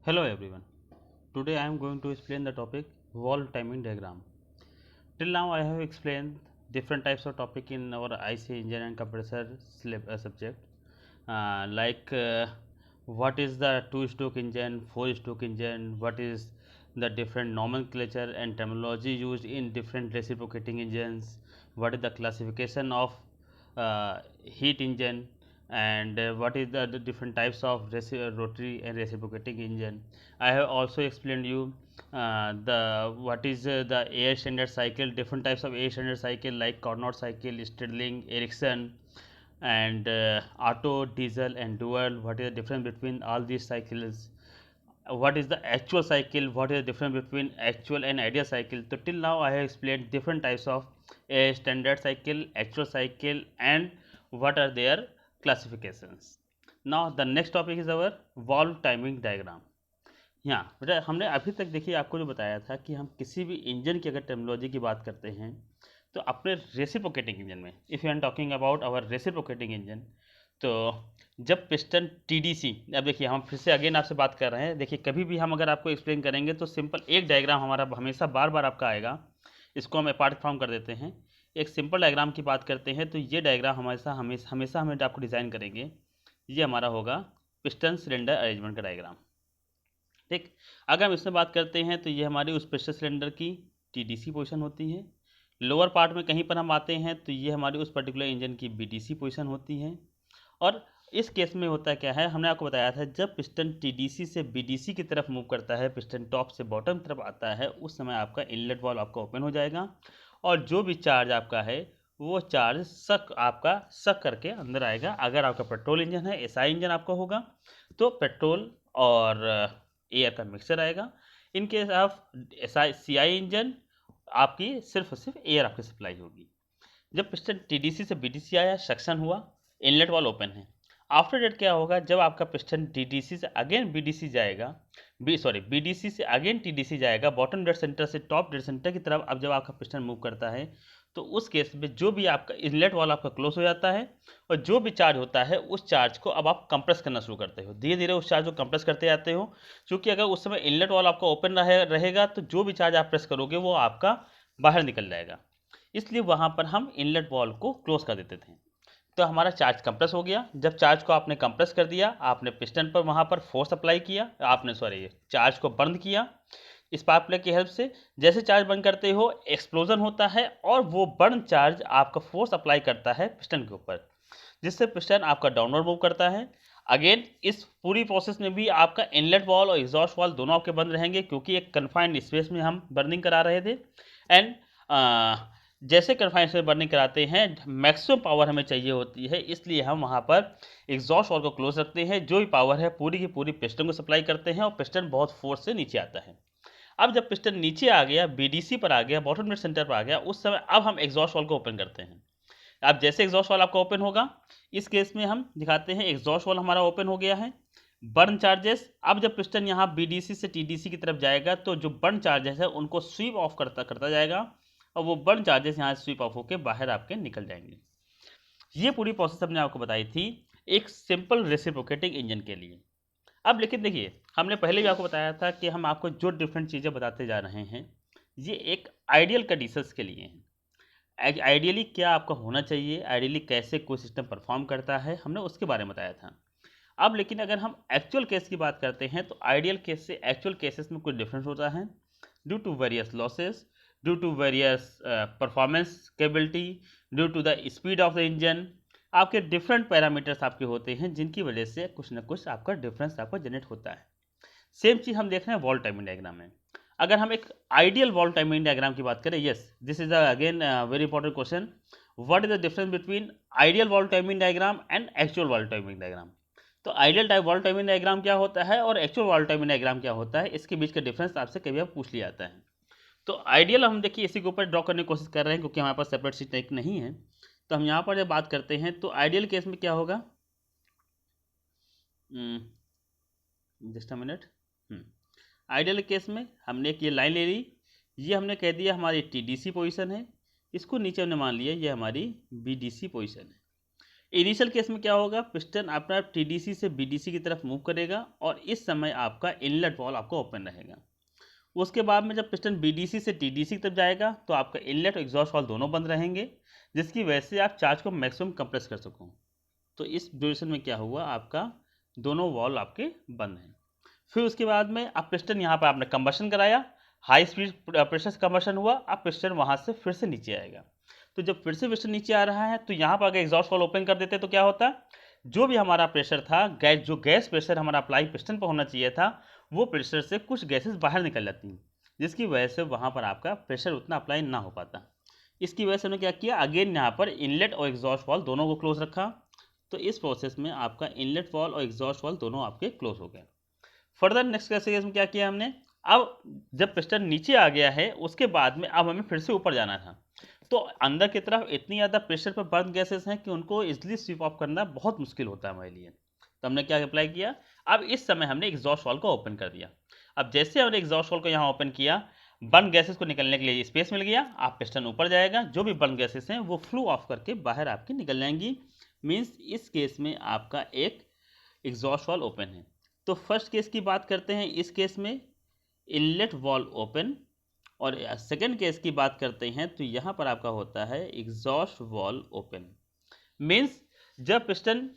Hello everyone. Today I am going to explain the topic wall timing diagram. Till now I have explained different types of topic in our IC engine and compressor subject, like what is the two-stroke engine, four-stroke engine, what is the different nomenclature and terminology used in different reciprocating engines, what is the classification of heat engine, and what is the different types of rotary and reciprocating engine. I have also explained you the what is the air standard cycle, different types of air standard cycle like Carnot cycle, Stirling, Ericsson, and Otto, diesel and dual. What is the difference between all these cycles? What is the actual cycle? What is the difference between actual and ideal cycle? So till now I have explained different types of a standard cycle, actual cycle, and what are their classifications. Now the next topic is our valve timing diagram. यहाँ बेटा हमने अभी तक देखिए आपको जो बताया था कि हम किसी भी इंजन की अगर टर्मिनोलॉजी की बात करते हैं तो अपने रेसिप्रोकेटिंग इंजन में, if you are talking about our reciprocating engine, तो जब पिस्टन टीडीसी, अब देखिए हम फिर से अगेन आपसे बात कर रहे हैं, देखिए कभी भी हम अगर आपको एक्सप्लेन करेंगे तो सिंपल एक डायग्राम हमारा हमेशा बार बार आपका आएगा, इसको हम अपार्ट फ्रॉम कर देते हैं। एक सिंपल डायग्राम की बात करते हैं तो ये डायग्राम हमेशा हमेशा हमें आपको डिज़ाइन करेंगे, ये हमारा होगा पिस्टन सिलेंडर अरेंजमेंट का डायग्राम। ठीक, अगर हम इसमें बात करते हैं तो ये हमारी उस प्रेशर सिलेंडर की टीडीसी पोजीशन होती है। लोअर पार्ट में कहीं पर हम आते हैं तो ये हमारी उस पर्टिकुलर इंजन की बीडीसी पोजीशन होती है। और इस केस में होता क्या है, हमने आपको बताया था जब पिस्टन टीडीसी से बीडीसी की तरफ मूव करता है, पिस्टन टॉप से बॉटम तरफ आता है, उस समय आपका इनलेट वाल्व आपका ओपन हो जाएगा और जो भी चार्ज आपका है वो चार्ज सक करके अंदर आएगा। अगर आपका पेट्रोल इंजन है, एसआई इंजन आपका होगा तो पेट्रोल और एयर का मिक्सचर आएगा। इन case of SI CI engine आपकी सिर्फ और सिर्फ एयर आपकी सप्लाई होगी। जब पिस्टन टीडीसी से बीडीसी आया, सक्शन हुआ, इनलेट वाल्व ओपन है। आफ्टर डेट क्या होगा, जब आपका पिस्टन टीडीसी से अगेन बीडीसी जाएगा, बीडीसी से अगेन टीडीसी जाएगा, बॉटम डेड सेंटर से टॉप डेड सेंटर की तरफ अब जब आपका पिस्टन मूव करता है तो उस केस में जो भी आपका इनलेट वाल्व आपका क्लोज हो जाता है और जो भी चार्ज होता है उस चार्ज को अब आप कंप्रेस करना शुरू करते हो, धीरे धीरे उस चार्ज को कंप्रेस करते जाते हो। क्योंकि अगर उस समय इनलेट वाल्व आपका ओपन रहेगा तो जो भी चार्ज आप प्रेस करोगे वो आपका बाहर निकल जाएगा, इसलिए वहाँ पर हम इनलेट वाल्व को क्लोज कर देते थे। तो हमारा चार्ज कंप्रेस हो गया। जब चार्ज को आपने कंप्रेस कर दिया, आपने पिस्टन पर वहाँ पर फोर्स अप्लाई किया, आपने चार्ज को बंद किया स्पार्क प्लग की हेल्प से। जैसे चार्ज बंद करते हो एक्सप्लोजन होता है और वो बर्न चार्ज आपका फोर्स अप्लाई करता है पिस्टन के ऊपर, जिससे पिस्टन आपका डाउनवर्ड मूव करता है। अगेन इस पूरी प्रोसेस में भी आपका इनलेट वाल्व और एग्जॉस्ट वाल्व दोनों आपके बंद रहेंगे क्योंकि एक कन्फाइंड स्पेस में हम बर्निंग करा रहे थे। एंड जैसे कन्फाइंड स्पेस बर्निंग कराते हैं मैक्सिमम पावर हमें चाहिए होती है, इसलिए हम वहाँ पर एग्जॉस्ट वाल्व को क्लोज रखते हैं। जो भी पावर है पूरी की पूरी पिस्टन को सप्लाई करते हैं और पिस्टन बहुत फोर्स से नीचे आता है। अब जब पिस्टन नीचे आ गया, बीडीसी पर आ गया, बॉटम डेड सेंटर पर आ गया, उस समय अब हम एग्जॉस्ट वाल्व को ओपन करते हैं। अब जैसे एग्जॉस्ट वाल्व आपका ओपन होगा, इस केस में हम दिखाते हैं एग्जॉस्ट वाल्व हमारा ओपन हो गया है। बर्न चार्जेस, अब जब पिस्टन यहाँ बीडीसी से टीडीसी की तरफ जाएगा तो जो बर्न चार्जेस है उनको स्वीप ऑफ करता जाएगा और वो बर्न चार्जेस यहाँ स्वीप ऑफ होकर बाहर आपके निकल जाएंगे। ये पूरी प्रोसेस हमने आपको बताई थी एक सिंपल रेसिप्रोकेटिंग इंजन के लिए। अब लेकिन देखिए हमने पहले भी आपको बताया था कि हम आपको जो डिफरेंट चीज़ें बताते जा रहे हैं ये एक आइडियल कंडीशंस के लिए हैं। आइडियली क्या आपका होना चाहिए, आइडियली कैसे कोई सिस्टम परफॉर्म करता है, हमने उसके बारे में बताया था। अब लेकिन अगर हम एक्चुअल केस की बात करते हैं तो आइडियल केस से एक्चुअल केसेस में कुछ डिफरेंस होता है due to various losses, due to various performance capability, due to the speed of the engine. आपके डिफरेंट पैरामीटर्स आपके होते हैं जिनकी वजह से कुछ ना कुछ आपका डिफरेंस आपका जनरेट होता है। सेम चीज़ हम देख रहे हैं वॉल्व टाइमिंग डायग्राम में। अगर हम एक आइडियल वॉल्व टाइमिंग डायग्राम की बात करें, yes this is again very important question, what is the difference between ideal valve timing diagram and actual valve timing diagram. तो आइडियल वॉल्व टाइमिंग डायग्राम क्या होता है और एक्चुअल वॉल्व टाइमिंग डायग्राम क्या होता है, इसके बीच का डिफरेंस आपसे कभी आप पूछ लिया जाता है। तो आइडियल हम देखिए इसी के ऊपर ड्रॉ करने की कोशिश कर रहे हैं क्योंकि हमारे पास सेपरेट शीट नहीं है। तो हम यहाँ पर जब बात करते हैं तो आइडियल केस में क्या होगा, just a minute. Ideal case में हमने एक ये लाइन ले ली, ये हमने कह दिया हमारी टीडीसी पोजीशन है, इसको नीचे हमने मान लिया ये हमारी बीडीसी पोजीशन है। इनिशियल केस में क्या होगा, पिस्टन अपना टीडीसी से बीडीसी की तरफ मूव करेगा और इस समय आपका इनलेट वॉल्व आपका ओपन रहेगा। उसके बाद में जब पिस्टन बीडीसी से टीडीसी की तरफ जाएगा तो आपका इनलेट और एग्जॉस्ट वॉल्व दोनों बंद रहेंगे, जिसकी वजह से आप चार्ज को मैक्सिमम कंप्रेस कर सको। तो इस ड्यूरेशन में क्या हुआ, आपका दोनों वॉल्व आपके बंद हैं। फिर उसके बाद में आप पिस्टन यहाँ पर आपने कंबशन कराया, हाई स्पीड प्रेशर से कंबशन हुआ, अब पिस्टन वहाँ से फिर से नीचे आएगा। तो जब फिर से पिस्टन नीचे आ रहा है तो यहाँ पर अगर एग्जॉस्ट वॉल्व ओपन कर देते तो क्या होता, जो भी हमारा प्रेशर था, जो गैस प्रेशर हमारा अप्लाई पिस्टन पर होना चाहिए था, वो प्रेशर से कुछ गैसेस बाहर निकल जाती हैं, जिसकी वजह से वहाँ पर आपका प्रेशर उतना अप्लाई ना हो पाता। इसकी वजह से उन्होंने क्या किया, अगेन यहाँ पर इनलेट और एग्जॉस्ट वॉल्व दोनों को क्लोज रखा। तो इस प्रोसेस में आपका इनलेट वॉल्व और एग्जॉस्ट वॉल्व दोनों आपके क्लोज हो गए। फर्दर नेक्स्ट केस में क्या किया हमने, अब जब पिस्टन नीचे आ गया है उसके बाद में अब हमें फिर से ऊपर जाना था। तो अंदर की तरफ इतनी ज़्यादा प्रेशर पर बर्न गैसेस हैं कि उनको इजीली स्वीप ऑफ करना बहुत मुश्किल होता है हमारे लिए। तो हमने क्या अप्लाई किया, अब इस समय हमने एग्जॉस्ट वॉल्व को ओपन कर दिया। अब जैसे हमने एग्जॉस्ट वॉल्व को यहाँ ओपन किया, बर्न गैसेस को निकलने के लिए स्पेस मिल गया, आप पिस्टन ऊपर जाएगा, जो भी बर्न गैसेस हैं वो फ्लू ऑफ करके बाहर आपकी निकल जाएंगी। मीन्स इस केस में आपका एक एग्जॉस्ट वॉल्व ओपन है। तो फर्स्ट केस की बात करते हैं, इस केस में इनलेट वॉल्व ओपन, और सेकेंड केस की बात करते हैं तो यहाँ पर आपका होता है एग्जॉस्ट वॉल्व ओपन। मीन्स जब पिस्टन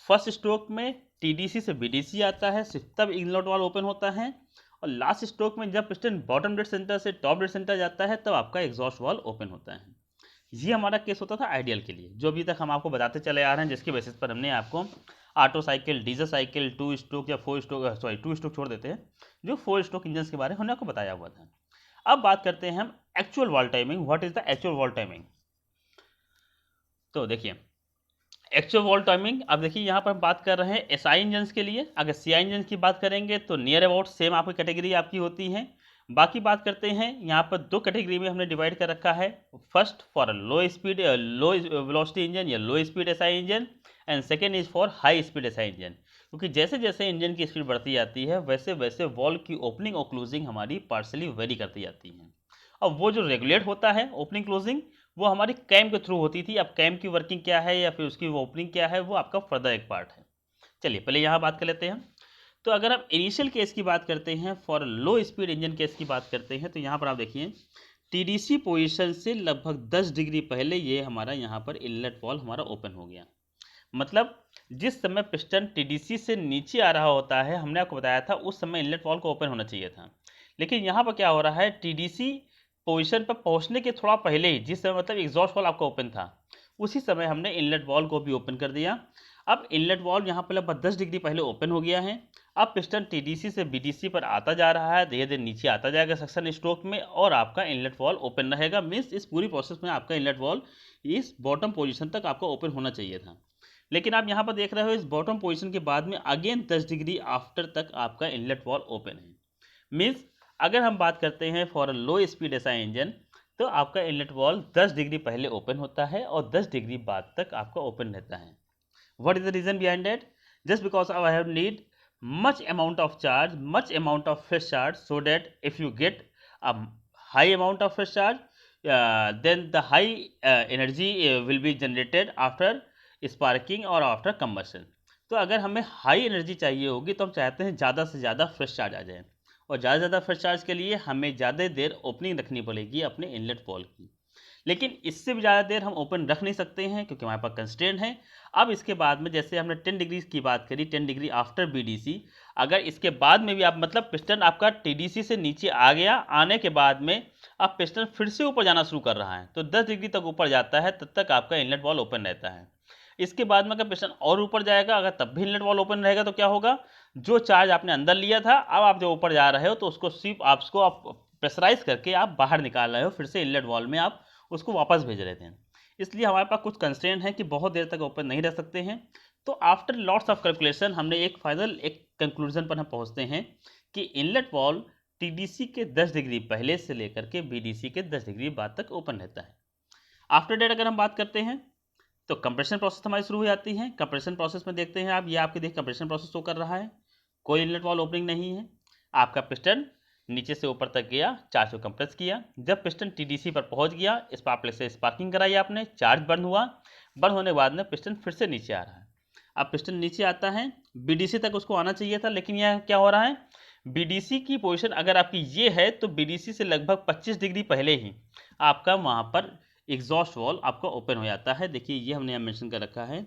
फर्स्ट स्ट्रोक में टीडीसी से बीडीसी आता है सिर्फ तब इनलेट वॉल्व ओपन होता है, और लास्ट स्ट्रोक में जब पिस्टन बॉटम डेड सेंटर से टॉप डेड सेंटर जाता है तब आपका एग्जॉस्ट वॉल्व ओपन होता है। ये हमारा केस होता था आइडियल के लिए, जो अभी तक हम आपको बताते चले आ रहे हैं, जिसके बेसिस पर हमने आपको auto cycle, diesel cycle, 2 stroke या 4 स्ट्रोक, सॉरी 2 स्ट्रोक छोड़ देते हैं, जो 4 स्ट्रोक इंजन के बारे में हमने आपको बताया हुआ था। अब बात करते हैं हम actual valve timing. What is the actual valve timing? तो देखिए एक्चुअल वॉल्व टाइमिंग, अब देखिए यहाँ पर हम बात कर रहे हैं एसआई इंजन के लिए। अगर सीआई इंजन की बात करेंगे तो नियर अबाउट सेम आपकी कैटेगरी आपकी होती है। बाकी बात करते हैं, यहाँ पर दो कैटेगरी में हमने डिवाइड कर रखा है। First for low speed low velocity engine या low speed SI engine, and second is for high speed SI engine. क्योंकि जैसे जैसे इंजन की स्पीड बढ़ती जाती है वैसे वैसे वॉल्व की ओपनिंग और क्लोजिंग हमारी पार्शली वेरी करती जाती है। अब वो जो रेगुलेट होता है ओपनिंग क्लोजिंग, वो हमारी कैम के थ्रू होती थी। अब कैम की वर्किंग क्या है या फिर उसकी ओपनिंग क्या है, वो आपका फर्दर एक पार्ट है। चलिए पहले यहाँ बात कर लेते हैं। तो अगर आप इनिशियल केस की बात करते हैं, for low speed engine case की बात करते हैं, तो यहाँ पर आप देखिए टीडीसी पोजीशन से लगभग 10 डिग्री पहले ये हमारा यहाँ पर इनलेट वॉल्व हमारा ओपन हो गया। मतलब जिस समय पिस्टन टीडीसी से नीचे आ रहा होता है, हमने आपको बताया था उस समय इनलेट वॉल्व को ओपन होना चाहिए था। लेकिन यहाँ पर क्या हो रहा है, टीडीसी पोजीशन पर पहुँचने के थोड़ा पहले ही, जिस समय मतलब एग्जॉस्ट वॉल्व आपका ओपन था, उसी समय हमने इनलेट वॉल्व को भी ओपन कर दिया। अब इनलेट वॉल्व यहाँ पर लगभग 10 डिग्री पहले ओपन हो गया है। अब पिस्टन टीडीसी से बीडीसी पर आता जा रहा है, धीरे धीरे नीचे आता जाएगा सक्शन स्ट्रोक में, और आपका इनलेट वॉल्व ओपन रहेगा। मीन्स इस पूरी प्रोसेस में आपका इनलेट वॉल्व इस बॉटम पोजीशन तक आपका ओपन होना चाहिए था। लेकिन आप यहाँ पर देख रहे हो इस बॉटम पोजीशन के बाद में अगेन 10 डिग्री आफ्टर तक आपका इनलेट वॉल्व ओपन है। मीन्स अगर हम बात करते हैं for low speed SI engine, तो आपका इनलेट वॉल्व 10 डिग्री पहले ओपन होता है और 10 डिग्री बाद तक आपका ओपन रहता है। What is the reason behind that? Just because I have need much amount of charge, much amount of fresh charge, so that if you get a high amount of fresh charge, then the high energy will be generated after sparking or after combustion. तो अगर हमें high energy चाहिए होगी तो हम चाहते हैं ज़्यादा से ज़्यादा फ्रेश चार्ज आ जाए, और ज़्यादा से ज़्यादा फ्रेश चार्ज के लिए हमें ज़्यादा देर ओपनिंग रखनी पड़ेगी अपने इनलेट वॉल्व की। लेकिन इससे भी ज़्यादा देर हम ओपन रख नहीं सकते हैं क्योंकि हमारे पास कंस्ट्रेंट है। अब इसके बाद में जैसे हमने 10 डिग्री की बात करी, 10 डिग्री आफ्टर बीडीसी, अगर इसके बाद में भी आप मतलब पिस्टन आपका टीडीसी से नीचे आ गया, आने के बाद में अब पिस्टन फिर से ऊपर जाना शुरू कर रहा है तो 10 डिग्री तक ऊपर जाता है, तब तक आपका इनलेट वॉल्व ओपन रहता है। इसके बाद में अगर पिस्टन और ऊपर जाएगा, अगर तब भी इनलेट वॉल्व ओपन रहेगा तो क्या होगा, जो चार्ज आपने अंदर लिया था अब आप जो ऊपर जा रहे हो तो उसको सिर्फ आपको आप प्रेशराइज करके आप बाहर निकाल रहे हो, फिर से इनलेट वॉल्व में आप उसको वापस भेज रहे थे। इसलिए हमारे पास कुछ कंस्ट्रेंट है कि बहुत देर तक ओपन नहीं रह सकते हैं। तो आफ्टर लॉट्स ऑफ कैलकुलेशन हमने एक फाइनल एक कंक्लूजन पर हम पहुंचते हैं कि इनलेट वॉल्व टीडीसी के 10 डिग्री पहले से लेकर के बीडीसी के 10 डिग्री बाद तक ओपन रहता है। आफ्टर डेट अगर हम बात करते हैं तो कंप्रेशन प्रोसेस हमारी शुरू हो जाती है। कंप्रेशन प्रोसेस में देखते हैं आप, ये आपके देख कंप्रेशन प्रोसेस शो कर रहा है, कोई इनलेट वॉल्व ओपनिंग नहीं है। आपका पिस्टन नीचे से ऊपर तक गया, चार्ज को कंप्रेस किया, जब पिस्टन टीडीसी पर पहुंच गया, स्पार्क प्लग से स्पार्किंग कराई आपने, चार्ज बर्न हुआ, बंद होने के बाद में पिस्टन फिर से नीचे आ रहा है। अब पिस्टन नीचे आता है, बीडीसी तक उसको आना चाहिए था, लेकिन यह क्या हो रहा है, बीडीसी की पोजीशन अगर आपकी ये है तो बीडीसी से लगभग 25 डिग्री पहले ही आपका वहाँ पर एग्जॉस्ट वॉल आपका ओपन हो जाता है। देखिए ये हमने यहाँ मेंशन कर रखा है,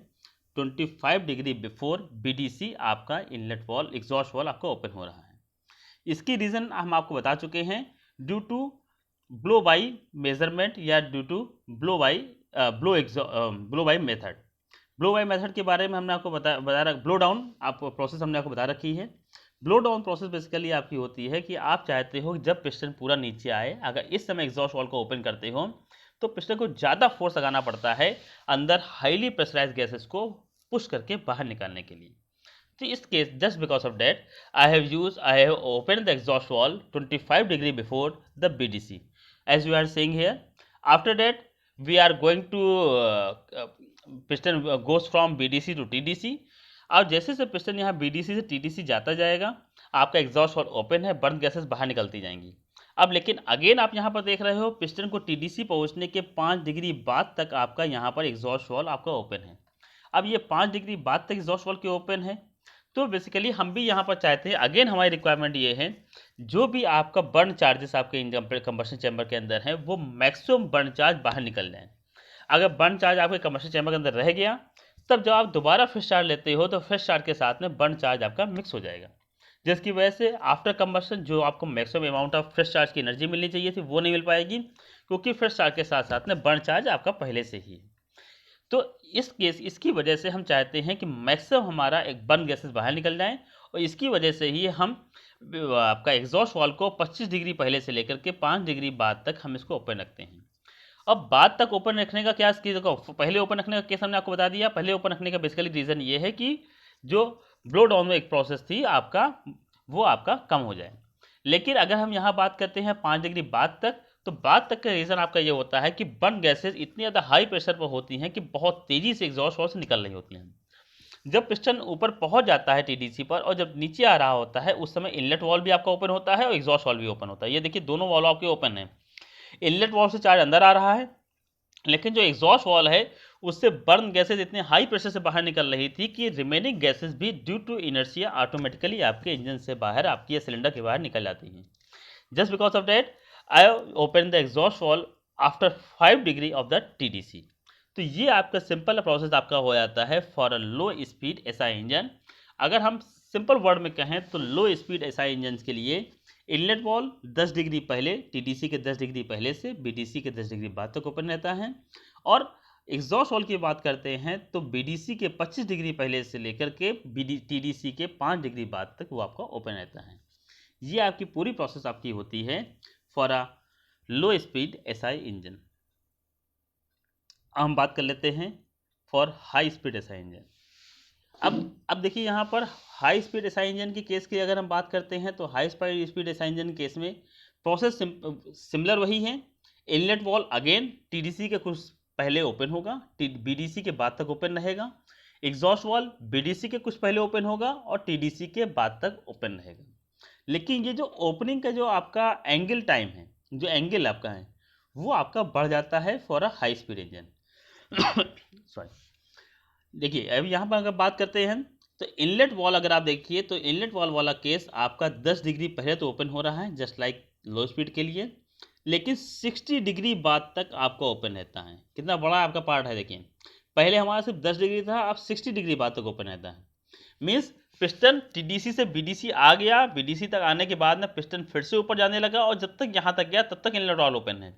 25 डिग्री बिफोर बीडीसी आपका इनलेट वॉल एग्जॉस्ट वॉल आपका ओपन हो रहा है। इसकी रीज़न हम आपको बता चुके हैं, due to blow by measurement या due to blow by method. Blow by method के बारे में हमने आपको बताया ब्लो डाउन आप प्रोसेस हमने आपको बता रखी है। ब्लो डाउन प्रोसेस बेसिकली आपकी होती है कि आप चाहते हो जब पिस्टन पूरा नीचे आए, अगर इस समय एग्जॉस्ट वॉल को ओपन करते हो तो पिस्टन को ज़्यादा फोर्स लगाना पड़ता है अंदर हाईली प्रेशराइज गैसेस को पुश करके बाहर निकालने के लिए। तो इस case just because of that I have open the exhaust valve 25 degree before the BDC as you are saying here. After that we are going to piston goes from BDC to TDC. अब जैसे से piston यहाँ BDC से TDC जाता जाएगा, आपका exhaust valve open है, burn gases बाहर निकलती जाएंगी। अब लेकिन अगेन आप यहाँ पर देख रहे हो पिस्टन को टीडीसी पहुँचने के 5 डिग्री बाद तक आपका यहाँ पर एग्जॉस्ट वॉल आपका ओपन है। अब ये 5 डिग्री बाद तक एग्जॉस्ट वॉल के ओपन है, तो बेसिकली हम भी यहाँ पर चाहते हैं, अगेन हमारी रिक्वायरमेंट ये है जो भी आपका बर्न चार्जेस आपके कंबशन चैम्बर के अंदर है वो मैक्सिमम बर्न चार्ज बाहर निकल जाए। अगर बर्न चार्ज आपके कंबशन चैम्बर के अंदर रह गया, तब जब आप दोबारा फ्रेश चार्ज लेते हो तो फ्रेश चार्ज के साथ में बर्न चार्ज आपका मिक्स हो जाएगा, जिसकी वजह से आफ्टर कंबशन जो आपको maximum amount of fresh charge की एनर्जी मिलनी चाहिए थी वो नहीं मिल पाएगी, क्योंकि फ्रेश चार्ज के साथ साथ में बर्न चार्ज आपका पहले से ही है। तो इसकी वजह से हम चाहते हैं कि मैक्सिमम हमारा एक बर्न गैसेस बाहर निकल जाएं, और इसकी वजह से ही हम आपका एग्जॉस्ट वॉल को 25 डिग्री पहले से लेकर के 5 डिग्री बाद तक हम इसको ओपन रखते हैं। अब बाद तक ओपन रखने का क्या, पहले ओपन रखने का केस हमने आपको बता दिया। पहले ओपन रखने का बेसिकली रीज़न ये है कि जो ब्लो डाउन में एक प्रोसेस थी आपका वो आपका कम हो जाए। लेकिन अगर हम यहाँ बात करते हैं 5 डिग्री बाद तक, तो बाद तक का रीज़न आपका ये होता है कि बर्न गैसेस इतनी ज़्यादा हाई प्रेशर पर होती हैं कि बहुत तेज़ी से एग्जॉस्ट वॉल से निकल रही होती हैं। जब पिस्टन ऊपर पहुंच जाता है टीडीसी पर और जब नीचे आ रहा होता है, उस समय इनलेट वॉल भी आपका ओपन होता है और एग्जॉस्ट वॉल भी ओपन होता है। ये देखिए दोनों वॉल आपके ओपन है। इनलेट वॉल से चार्ज अंदर आ रहा है, लेकिन जो एग्जॉस्ट वॉल है उससे बर्न गैसेस इतने हाई प्रेशर से बाहर निकल रही थी कि रिमेनिंग गैसेस भी ड्यू टू इनर्शिया ऑटोमेटिकली आपके इंजन से बाहर, आपकी सिलेंडर के बाहर निकल जाती हैं। Just because of that I open the exhaust wall after 5 degree of the TDC. तो ये आपका सिंपल प्रोसेस आपका हो जाता है for a low speed SI engine. अगर हम सिंपल वर्ड में कहें तो लो स्पीड एसआई इंजन के लिए इनलेट वॉल 10 डिग्री पहले, टीडीसी के 10 डिग्री पहले से बीडीसी के 10 डिग्री बाद तक ओपन रहता है, और एग्जॉस्ट वॉल की बात करते हैं तो बीडीसी के 25 डिग्री पहले से लेकर के टीडीसी के 5 डिग्री बाद तक वो आपका ओपन रहता है। ये आपकी पूरी प्रोसेस आपकी होती है for a low speed SI engine. हम बात कर लेते हैं for high speed SI engine. अब देखिए यहाँ पर हाई स्पीड एसआई इंजन की केस की अगर हम बात करते हैं तो high speed SI engine case में प्रोसेस सिमिलर वही है। इनलेट वॉल अगेन टीडीसी के कुछ पहले ओपन होगा, बीडीसी के बाद तक ओपन रहेगा। एग्जॉस्ट वॉल बीडीसी के कुछ पहले ओपन होगा और टीडीसी के बाद तक ओपन रहेगा। लेकिन ये जो ओपनिंग का जो आपका एंगल टाइम है, जो एंगल आपका है, वो आपका बढ़ जाता है for a high speed engine. Sorry, देखिए अब यहाँ पर अगर बात करते हैं तो इनलेट वॉल अगर आप देखिए तो इनलेट वॉल वाला केस आपका 10 डिग्री पहले तो ओपन हो रहा है जस्ट लाइक लो स्पीड के लिए, लेकिन 60 डिग्री बाद तक आपका ओपन रहता है। कितना बड़ा आपका पार्ट है देखिए, पहले हमारा सिर्फ 10 डिग्री था, अब 60 डिग्री बाद तक ओपन रहता है। मीन्स पिस्टन टीडीसी से बीडीसी आ गया, बीडीसी तक आने के बाद में पिस्टन फिर से ऊपर जाने लगा और जब तक यहाँ तक गया तब तक इनलेट वॉल ओपन है।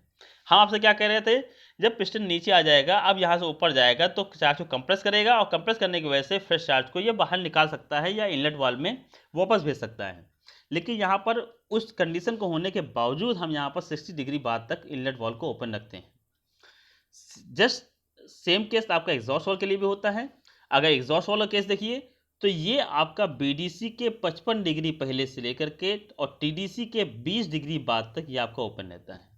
हम आपसे क्या कह रहे थे, जब पिस्टन नीचे आ जाएगा, अब यहाँ से ऊपर जाएगा तो चार्ज को कंप्रेस करेगा और कंप्रेस करने की वजह से फ्रेश चार्ज को ये बाहर निकाल सकता है या इनलेट वॉल में वापस भेज सकता है। लेकिन यहाँ पर उस कंडीशन को होने के बावजूद हम यहाँ पर 60 डिग्री बाद तक इनलेट वॉल को ओपन रखते हैं। जस्ट सेम केस आपका एग्जॉस्ट वॉल के लिए भी होता है। अगर एग्जॉस्ट वॉल का केस देखिए तो ये आपका बीडीसी के 55 डिग्री पहले से लेकर के और टीडीसी के 20 डिग्री बाद तक ये आपका ओपन रहता है।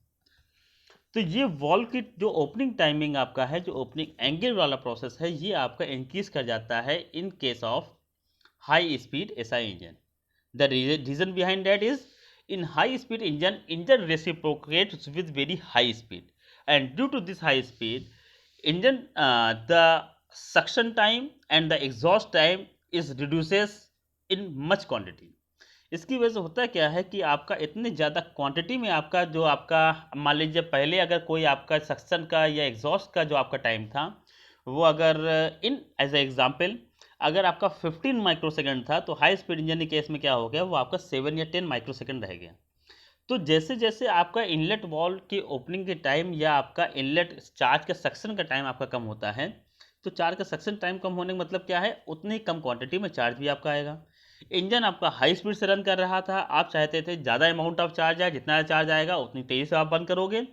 तो ये वॉल की जो ओपनिंग टाइमिंग आपका है, जो ओपनिंग एंगल वाला प्रोसेस है, ये आपका इंक्रीज कर जाता है in case of high speed SI engine. The reason behind that is in high speed engine reciprocates with very high speed, and due to this high speed engine the suction time and the exhaust time is reduces in much quantity. इसकी वजह से होता क्या है कि आपका इतनी ज़्यादा क्वांटिटी में आपका जो आपका मान लीजिए पहले अगर कोई आपका सक्शन का या एग्जॉस्ट का जो आपका टाइम था वो अगर इन एज ए एग्जांपल अगर आपका 15 माइक्रोसेकंड था तो हाई स्पीड इंजन के केस में क्या हो गया वो आपका 7 या 10 माइक्रोसेकंड रह गया। तो जैसे जैसे आपका इनलेट वॉल्व की ओपनिंग के टाइम या आपका इनलेट चार्ज के सक्शन का टाइम आपका कम होता है तो चार्ज का सक्शन टाइम कम होने का मतलब क्या है, उतनी कम क्वांटिटी में चार्ज भी आपका आएगा। इंजन आपका हाई स्पीड से रन कर रहा था, आप चाहते थे ज़्यादा अमाउंट ऑफ चार्ज आए, जितना चार्ज आएगा उतनी तेज़ी से आप बंद करोगे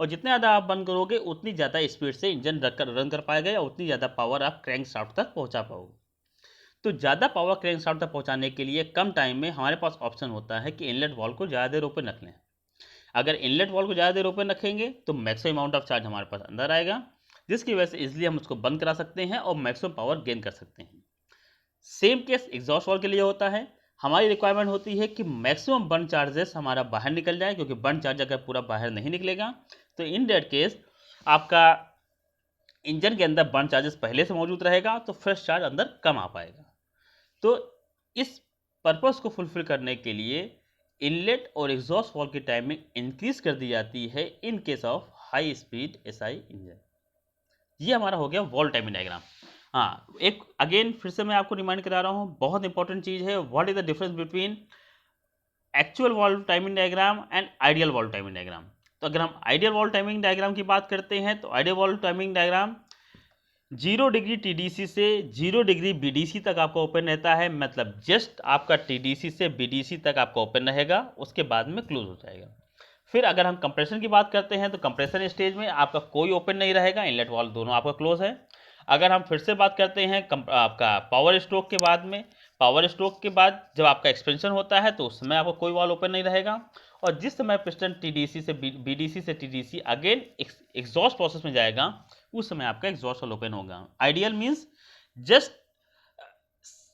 और जितना ज़्यादा आप बंद करोगे उतनी ज़्यादा स्पीड से इंजन रन कर पाएगा या उतनी ज़्यादा पावर आप क्रैंक शाफ्ट तक पहुँचा पाओगे। तो ज़्यादा पावर क्रैंक शाफ्ट तक पहुँचाने के लिए कम टाइम में हमारे पास ऑप्शन होता है कि इनलेट वॉल्व को ज़्यादा देर ओपन रख लें। अगर इनलेट वॉल्व को ज़्यादा देर ओपन रखेंगे तो मैक्सिमम अमाउंट ऑफ चार्ज हमारे पास अंदर आएगा, जिसकी वजह से इजीली हम उसको बंद करा सकते हैं और मैक्सिमम पावर गेन कर सकते हैं। सेम केस एग्जॉस्ट वॉल्व के लिए होता है। हमारी रिक्वायरमेंट होती है कि मैक्सिमम बर्न चार्जेस हमारा बाहर निकल जाए, क्योंकि बर्न चार्ज अगर पूरा बाहर नहीं निकलेगा तो इन दैट केस आपका इंजन के अंदर बर्न चार्जेस पहले से मौजूद रहेगा तो फ्रेश चार्ज अंदर कम आ पाएगा। तो इस पर्पस को फुलफिल करने के लिए इनलेट और एग्जॉस्ट वॉल्व की टाइमिंग इंक्रीज कर दी जाती है in case of high speed SI engine. ये हमारा हो गया वॉल्व टाइमिंग डायग्राम। हाँ, एक अगेन फिर से मैं आपको रिमाइंड करा रहा हूँ, बहुत इंपॉर्टेंट चीज़ है, what is the difference between actual valve timing diagram and ideal valve timing diagram. तो अगर हम आइडियल वॉल्व टाइमिंग डायग्राम की बात करते हैं तो ideal valve timing diagram 0 degree TDC से 0 डिग्री बीडीसी तक आपका ओपन रहता है, मतलब जस्ट आपका टीडीसी से बीडीसी तक आपका ओपन रहेगा, उसके बाद में क्लोज हो जाएगा। फिर अगर हम कंप्रेशन की बात करते हैं तो कंप्रेशन स्टेज में आपका कोई ओपन नहीं रहेगा, इनलेट वॉल्व दोनों आपका क्लोज है। अगर हम फिर से बात करते हैं आपका पावर स्ट्रोक के बाद में, पावर स्ट्रोक के बाद जब आपका एक्सपेंशन होता है तो उस समय आपको कोई वॉल्व ओपन नहीं रहेगा। और जिस समय पिस्टन टीडीसी से बीडीसी से टीडीसी अगेन एग्जॉस्ट प्रोसेस में जाएगा उस समय आपका एग्जॉस्ट वॉल्व ओपन होगा। आइडियल मीन्स जस्ट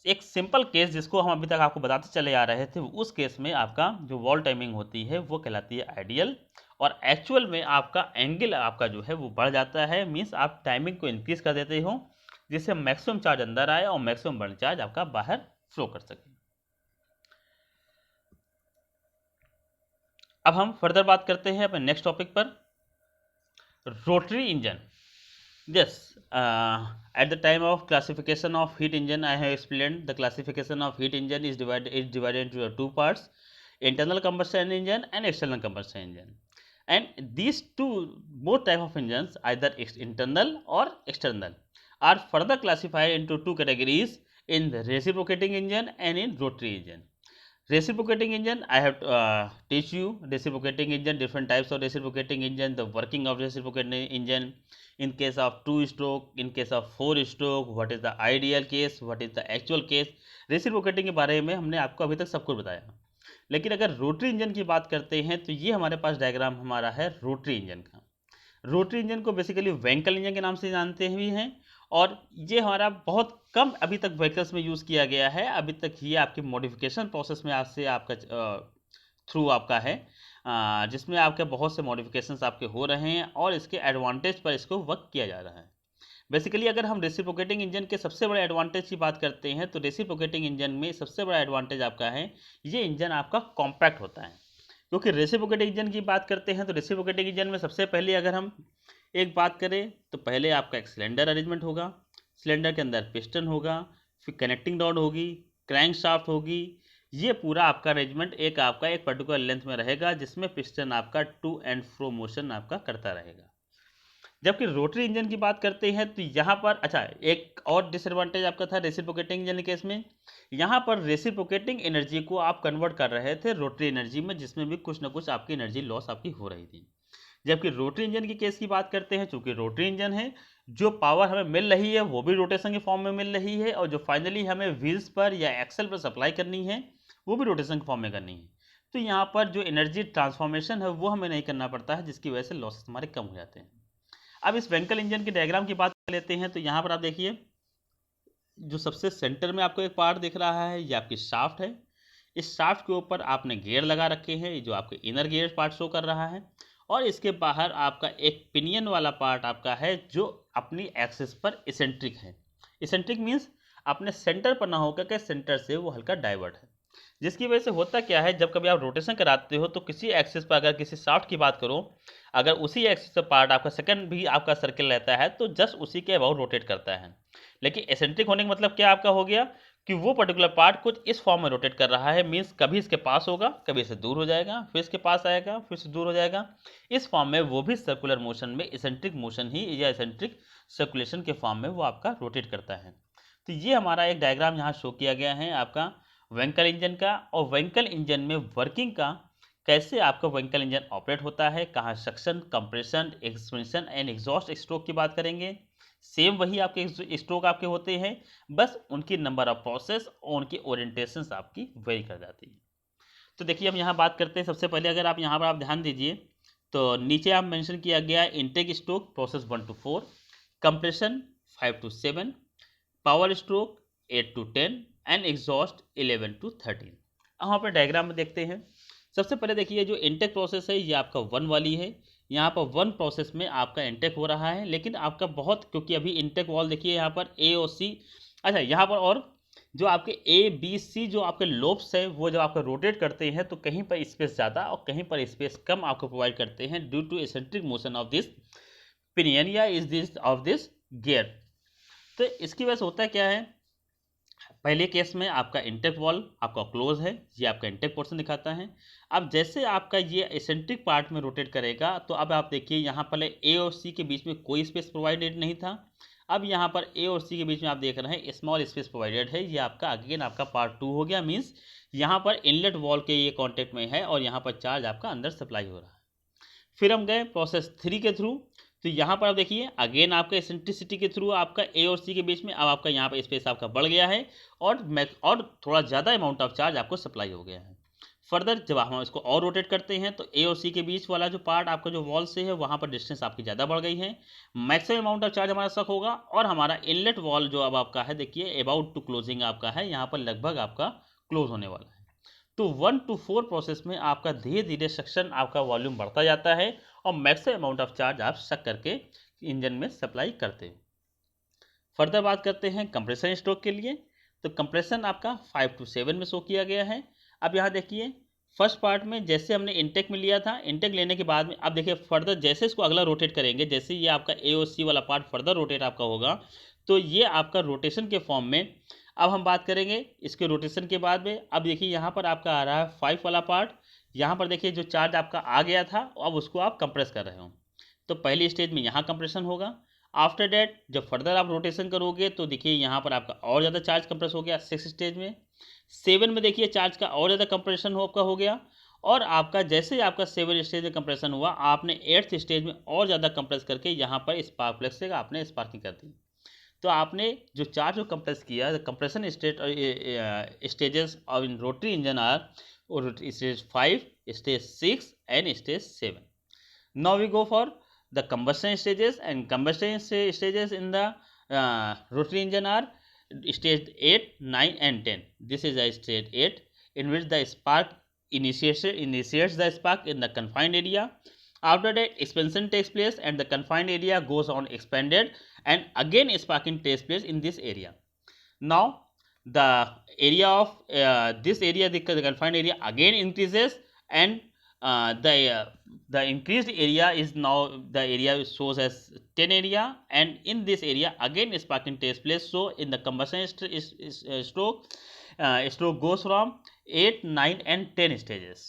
एक सिंपल केस जिसको हम अभी तक आपको बताते चले आ रहे थे, उस केस में आपका जो वॉल्व टाइमिंग होती है वो कहलाती है आइडियल। और एक्चुअल में आपका एंगल आपका जो है वो बढ़ जाता है, मीन्स आप टाइमिंग को इंक्रीज कर देते हो जिससे मैक्सिमम चार्ज अंदर आए और मैक्सिमम बर्न चार्ज आपका बाहर फ्लो कर सके। अब हम फर्दर बात करते हैं अपने नेक्स्ट टॉपिक पर, rotary engine. Yes, at the time of classification of heat engine, I have explained the classification of heat engine is divided into two parts: internal combustion engine and external combustion engine. And these two both type of engines, either internal or external, are further classified into two categories in the reciprocating engine and in rotary engine. Reciprocating engine, I have teach you reciprocating engine, different types of reciprocating engine, the working of reciprocating engine in case of 2 stroke, in case of 4 stroke, what is the ideal case, what is the actual case। Reciprocating के बारे में हमने आपको अभी तक सब कुछ बताया। लेकिन अगर रोटरी इंजन की बात करते हैं तो ये हमारे पास डायग्राम हमारा है रोटरी इंजन का। रोटरी इंजन को बेसिकली वेंकल इंजन के नाम से जानते भी हैं और ये हमारा बहुत कम अभी तक व्हीकल्स में यूज़ किया गया है। अभी तक ये आपके मॉडिफिकेशन प्रोसेस में आज से आपका थ्रू आपका है, जिसमें आपके बहुत से मॉडिफिकेशंस आपके हो रहे हैं और इसके एडवांटेज पर इसको वर्क किया जा रहा है। बेसिकली अगर हम रेसिप्रोकेटिंग इंजन के सबसे बड़े एडवांटेज की बात करते हैं तो रेसिप्रोकेटिंग इंजन में सबसे बड़ा एडवांटेज आपका है, ये इंजन आपका कॉम्पैक्ट होता है। क्योंकि रेसिप्रोकेटिंग इंजन की बात करते हैं तो रेसिप्रोकेटिंग इंजन में सबसे पहले अगर हम एक बात करें तो पहले आपका एक सिलेंडर अरेंजमेंट होगा, सिलेंडर के अंदर पिस्टन होगा, फिर कनेक्टिंग रॉड होगी, क्रैंक शाफ्ट होगी, ये पूरा आपका अरेंजमेंट एक आपका एक पर्टिकुलर लेंथ में रहेगा जिसमें पिस्टन आपका टू एंड फ्रो मोशन आपका करता रहेगा। जबकि रोटरी इंजन की बात करते हैं तो यहाँ पर अच्छा एक और डिसएडवांटेज आपका था रेसिप्रोकेटिंग इंजन के केस में, यहाँ पर रेसिप्रोकेटिंग एनर्जी को आप कन्वर्ट कर रहे थे रोटरी एनर्जी में, जिसमें भी कुछ ना कुछ आपकी एनर्जी लॉस आपकी हो रही थी। जबकि रोटरी इंजन की केस की बात करते हैं, चूंकि रोटरी इंजन है जो पावर हमें मिल रही है वो भी रोटेशन के फॉर्म में मिल रही है और जो फाइनली हमें व्हील्स पर या एक्सल पर सप्लाई करनी है वो भी रोटेशन के फॉर्म में करनी है। तो यहाँ पर जो एनर्जी ट्रांसफॉर्मेशन है वो हमें नहीं करना पड़ता है, जिसकी वजह से लॉसेस हमारे कम हो जाते हैं। अब इस वेंकल इंजन के डायग्राम की बात कर लेते हैं तो यहाँ पर आप देखिए जो सबसे सेंटर में आपको एक पार्ट दिख रहा है ये आपकी शाफ्ट है। इस शाफ्ट के ऊपर आपने गियर लगा रखे हैं, जो आपके इनर गियर पार्ट शो कर रहा है, और इसके बाहर आपका एक पिनियन वाला पार्ट आपका है जो अपनी एक्सिस पर इसेंट्रिक है। इसेंट्रिक मीन्स अपने सेंटर पर ना होकर के सेंटर से वो हल्का डाइवर्ट है, जिसकी वजह से होता क्या है, जब कभी आप रोटेशन कराते हो तो किसी एक्सिस पर, अगर किसी शाफ्ट की बात करो, अगर उसी एक्सिस पर पार्ट आपका सेकंड भी आपका सर्किल रहता है तो जस्ट उसी के अबाउट रोटेट करता है। लेकिन एसेंट्रिक होने का मतलब क्या आपका हो गया कि वो पर्टिकुलर पार्ट कुछ इस फॉर्म में रोटेट कर रहा है, मीन्स कभी इसके पास होगा, कभी इससे दूर हो जाएगा, फिर इसके पास आएगा, फिर से दूर हो जाएगा। इस फॉर्म में वो भी सर्कुलर मोशन में इसेंट्रिक मोशन ही या इसेंट्रिक सर्कुलेशन के फॉर्म में वो आपका रोटेट करता है। तो ये हमारा एक डायग्राम यहाँ शो किया गया है आपका वेंकल इंजन का, और वेंकल इंजन में वर्किंग का, कैसे आपका वेंकल इंजन ऑपरेट होता है, कहाँ suction, compression, expansion and exhaust stroke की बात करेंगे। सेम वही आपके स्ट्रोक आपके होते हैं, बस उनकी नंबर ऑफ प्रोसेस और उनकी ओरिएंटेशंस आपकी वेरी कर जाती है। तो देखिए हम यहाँ बात करते हैं, सबसे पहले अगर आप यहाँ पर आप ध्यान दीजिए तो नीचे आप मेंशन किया गया intake stroke process 1 to 4, compression 5 to 7, power stroke 8 to 10 and exhaust 11 to 13। यहाँ पर डायग्राम में देखते हैं। सबसे पहले देखिए जो इनटेक प्रोसेस है ये आपका 1 वाली है, यहाँ पर 1 प्रोसेस में आपका इनटेक हो रहा है, लेकिन आपका बहुत, क्योंकि अभी इनटेक वॉल देखिए यहाँ पर ए और सी, अच्छा यहाँ पर और जो आपके ए बी सी जो आपके लोब्स है वो जब आपका रोटेट करते हैं तो कहीं पर स्पेस ज़्यादा और कहीं पर स्पेस कम आपको प्रोवाइड करते हैं due to eccentric motion of this pinion या is this of this gear. तो इसकी वजह से होता क्या है, पहले केस में आपका इंटेक वॉल आपका क्लोज है, ये आपका इंटेक पोर्शन दिखाता है। अब जैसे आपका ये एसेंट्रिक पार्ट में रोटेट करेगा तो अब आप देखिए यहाँ पहले ए और सी के बीच में कोई स्पेस प्रोवाइडेड नहीं था, अब यहाँ पर ए और सी के बीच में आप देख रहे हैं स्मॉल स्पेस प्रोवाइडेड है, ये आपका अगेन आपका पार्ट 2 हो गया, मीन्स यहाँ पर इनलेट वॉल के ये कॉन्टेक्ट में है और यहाँ पर चार्ज आपका अंदर सप्लाई हो रहा है। फिर हम गए प्रोसेस 3 के थ्रू, तो यहाँ पर आप देखिए अगेन आपका एसेंट्रिसिटी के थ्रू आपका ए और सी के बीच में अब आपका यहाँ पर स्पेस आपका बढ़ गया है और थोड़ा ज़्यादा अमाउंट ऑफ चार्ज आपको सप्लाई हो गया है। फर्दर जब हम इसको और रोटेट करते हैं तो ए और सी के बीच वाला जो पार्ट आपका जो वॉल से है वहाँ पर डिस्टेंस आपकी ज़्यादा बढ़ गई है, मैक्सिमम अमाउंट ऑफ चार्ज हमारा सक होगा और हमारा इनलेट वॉल जो अब आपका है देखिए अबाउट टू क्लोजिंग आपका है, यहाँ पर लगभग आपका क्लोज होने वाला है। तो 1 to 4 प्रोसेस में आपका धीरे धीरे सक्शन आपका वॉल्यूम बढ़ता जाता है और मैक्सिमम अमाउंट ऑफ चार्ज आप सक करके इंजन में सप्लाई करते हो। फर्दर बात करते हैं कंप्रेशन स्ट्रोक के लिए, तो कंप्रेशन आपका 5 to 7 में शो किया गया है। अब यहाँ देखिए फर्स्ट पार्ट में जैसे हमने इंटेक में लिया था, इंटेक लेने के बाद में अब देखिए फर्दर जैसे इसको अगला रोटेट करेंगे, जैसे ये आपका ए और सी वाला पार्ट फर्दर रोटेट आपका होगा तो ये आपका रोटेशन के फॉर्म में, अब हम बात करेंगे इसके रोटेशन के बाद में। अब देखिए यहाँ पर आपका आ रहा है 5 वाला पार्ट, यहाँ पर देखिए जो चार्ज आपका आ गया था अब उसको आप कंप्रेस कर रहे हो, तो पहली स्टेज में यहाँ कंप्रेशन होगा। आफ्टर डैट जब फर्दर आप रोटेशन करोगे तो देखिए यहाँ पर आपका और ज़्यादा चार्ज कंप्रेस हो गया 6 स्टेज में। 7 में देखिए चार्ज का और ज़्यादा कंप्रेशन आपका हो गया और आपका जैसे आपका 7 स्टेज में कंप्रेशन हुआ आपने 8th स्टेज में और ज़्यादा कंप्रेस करके यहाँ पर स्पार्क प्लग से आपने स्पार्किंग कर दी। तो आपने जो चार्ज को कंप्रेस किया, compression stages of in rotary engine are stage 5, stage 6 and stage 7। Now we go for the combustion stages, and combustion stages in the rotary engine are stage 8, 9 and 10. This is a stage 8 in which the spark initiates the spark in the confined area. After that expansion takes place and the confined area goes on expanded and again sparking takes place in this area. Now the area of this area, the confined area again increases and the increased area is now the area shows as 10 area and in this area again sparking takes place. So in the combustion stroke stroke goes from 8, 9 and 10 stages,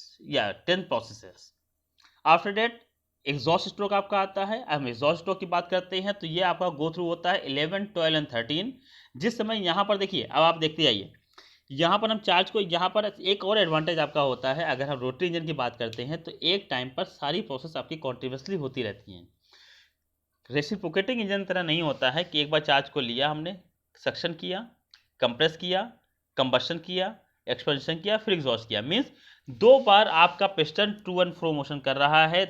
10 processes. After that exhaust stroke आपका आता है। अब हम exhaust stroke की बात करते हैं तो ये आपका गो थ्रू होता है 11, 12 एंड 13। जिस समय यहाँ पर देखिए, अब आप देखते आइए यहाँ पर हम चार्ज को, यहाँ पर एक और एडवांटेज आपका होता है अगर हम रोटरी इंजन की बात करते हैं तो एक टाइम पर सारी प्रोसेस आपकी कॉन्टिन्यूसली होती रहती हैं। रेसिप्रोकेटिंग इंजन तरह नहीं होता है कि एक बार चार्ज को लिया हमने, सक्शन किया, कंप्रेस किया, कंबशन किया, एक्सपेंशन किया, फिर एग्जॉस्ट किया, मीन्स 2 बार आपका piston to and fro motion कर रहा है,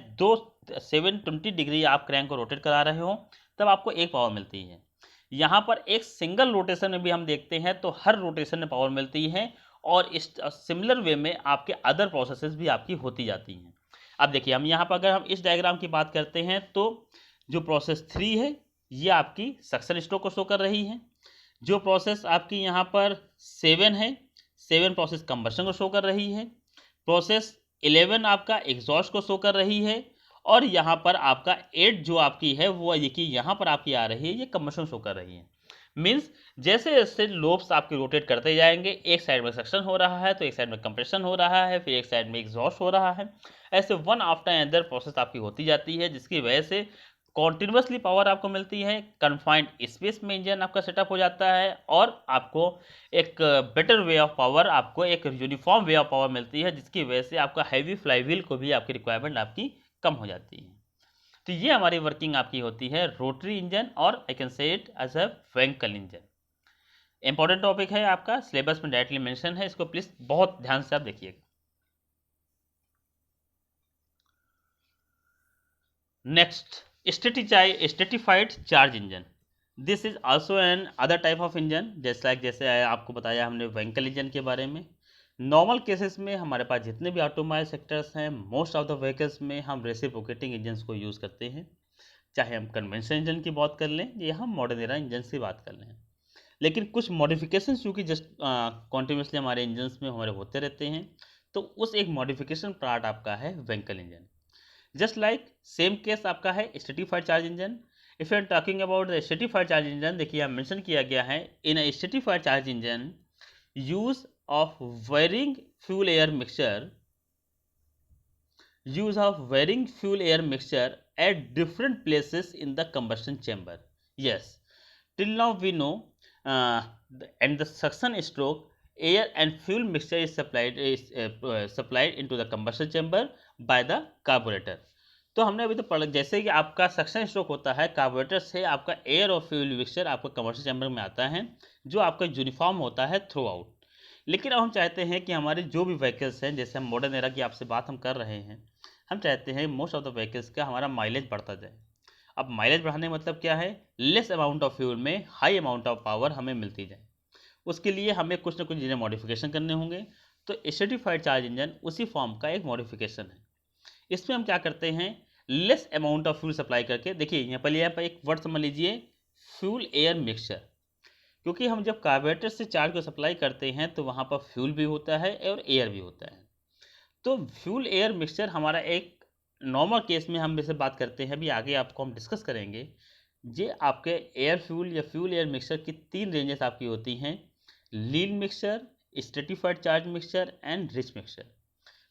720 डिग्री आप क्रैंक को रोटेट करा रहे हो, तब आपको एक पावर मिलती है। यहाँ पर एक सिंगल रोटेशन में भी हम देखते हैं तो हर रोटेशन में पावर मिलती है और इस सिमिलर वे में आपके अदर प्रोसेसेस भी आपकी होती जाती हैं। अब देखिए हम यहाँ पर अगर हम इस डायग्राम की बात करते हैं तो जो प्रोसेस 3 है ये आपकी सक्शन स्ट्रोक को शो कर रही है। जो प्रोसेस आपकी यहाँ पर 7 है, 7 प्रोसेस कंबशन को शो कर रही है। प्रोसेस 11 आपका एग्जॉस्ट को शो कर रही है, और यहाँ पर आपका 8 जो आपकी है वो ये कि यहाँ पर आपकी आ रही है, ये कंबशन शो कर रही है। मीन्स जैसे जैसे लोब्स आपके रोटेट करते जाएंगे, एक साइड में सक्शन हो रहा है तो एक साइड में कंप्रेशन हो रहा है, फिर एक साइड में एग्जॉस्ट हो रहा है, ऐसे वन आफ्टर अनदर प्रोसेस आपकी होती जाती है, जिसकी वजह से कॉन्टिन्यूसली पावर आपको मिलती है। कन्फाइंड स्पेस में इंजन आपका सेटअप हो जाता है, और आपको एक बेटर वे ऑफ पावर, आपको एक यूनिफॉर्म वे ऑफ पावर मिलती है, जिसकी वजह से आपका हैवी फ्लाईव्हील को भी आपकी रिक्वायरमेंट आपकी कम हो जाती है। तो ये हमारी वर्किंग आपकी होती है रोटरी इंजन, और I can say it as a Wankel engine. Important topic है आपका, सिलेबस में डायरेक्टली मेंशन है, इसको प्लीज बहुत ध्यान से आप देखिएगा। Next, stratified charge engine. This is also an other type of engine, जैसे आपको बताया हमने वेंकल इंजन के बारे में। नॉर्मल केसेस में हमारे पास जितने भी ऑटोमोबाइल सेक्टर्स हैं, मोस्ट ऑफ द व्हीकल्स में हम रेसिप्रोकेटिंग इंजन्स को यूज़ करते हैं। चाहे हम कन्वेंशनल इंजन की बात कर लें या हम मॉडर्न एरा इंजन की बात कर लें, लेकिन कुछ मॉडिफिकेशन चूँकि जस्ट कॉन्टिन्यूसली हमारे इंजन्स में हमारे होते रहते हैं, तो उस एक मॉडिफिकेशन पार्ट आपका है Wankel engine. Just like same case आपका है stratified charge engine. If you are talking about the stratified charge engine, देखिए यहाँ मेंशन किया गया है, in a stratified charge engine use of varying fuel air mixture, use of varying fuel air mixture at different places in the combustion chamber. Yes, till now we know and the suction stroke air and fuel mixture is supplied into the combustion chamber by the carburetor. तो हमने अभी तो पढ़ा, जैसे कि आपका suction stroke होता है, कार्बोरेटर से आपका एयर और फ्यूल मिक्सचर आपका कमर्शियल चैम्बर में आता है, जो आपका यूनिफॉर्म होता है थ्रू आउट। लेकिन अब हम चाहते हैं कि हमारे जो भी व्हीकल्स हैं, जैसे हम मॉडर्न एरा की आपसे बात हम कर रहे हैं, हम चाहते हैं मोस्ट ऑफ द व्हीकल्स का हमारा माइलेज बढ़ता जाए। अब माइलेज बढ़ाने का मतलब क्या है, लेस अमाउंट ऑफ फ्यूल में हाई अमाउंट ऑफ पावर हमें मिलती जाए। उसके लिए हमें कुछ ना कुछ चीज़ें मॉडिफिकेशन करने होंगे, तो स्टेटिफाइड चार्ज इंजन उसी फॉर्म का एक मॉडिफिकेशन है। इसमें हम क्या करते हैं, less amount of fuel supply करके, देखिए यहाँ पर एक वर्ड समझ लीजिए, फ्यूल एयर मिक्सचर। क्योंकि हम जब कार्बोरेटर से चार्ज को सप्लाई करते हैं तो वहाँ पर फ्यूल भी होता है और एयर भी होता है। तो फ्यूल एयर मिक्सचर हमारा एक नॉर्मल केस में हम जैसे बात करते हैं, अभी आगे आपको हम डिस्कस करेंगे। ये आपके एयर फ्यूल या फ्यूल एयर मिक्सचर की 3 रेंजेस आपकी होती हैं, lean mixture, stratified charge mixture and rich mixture.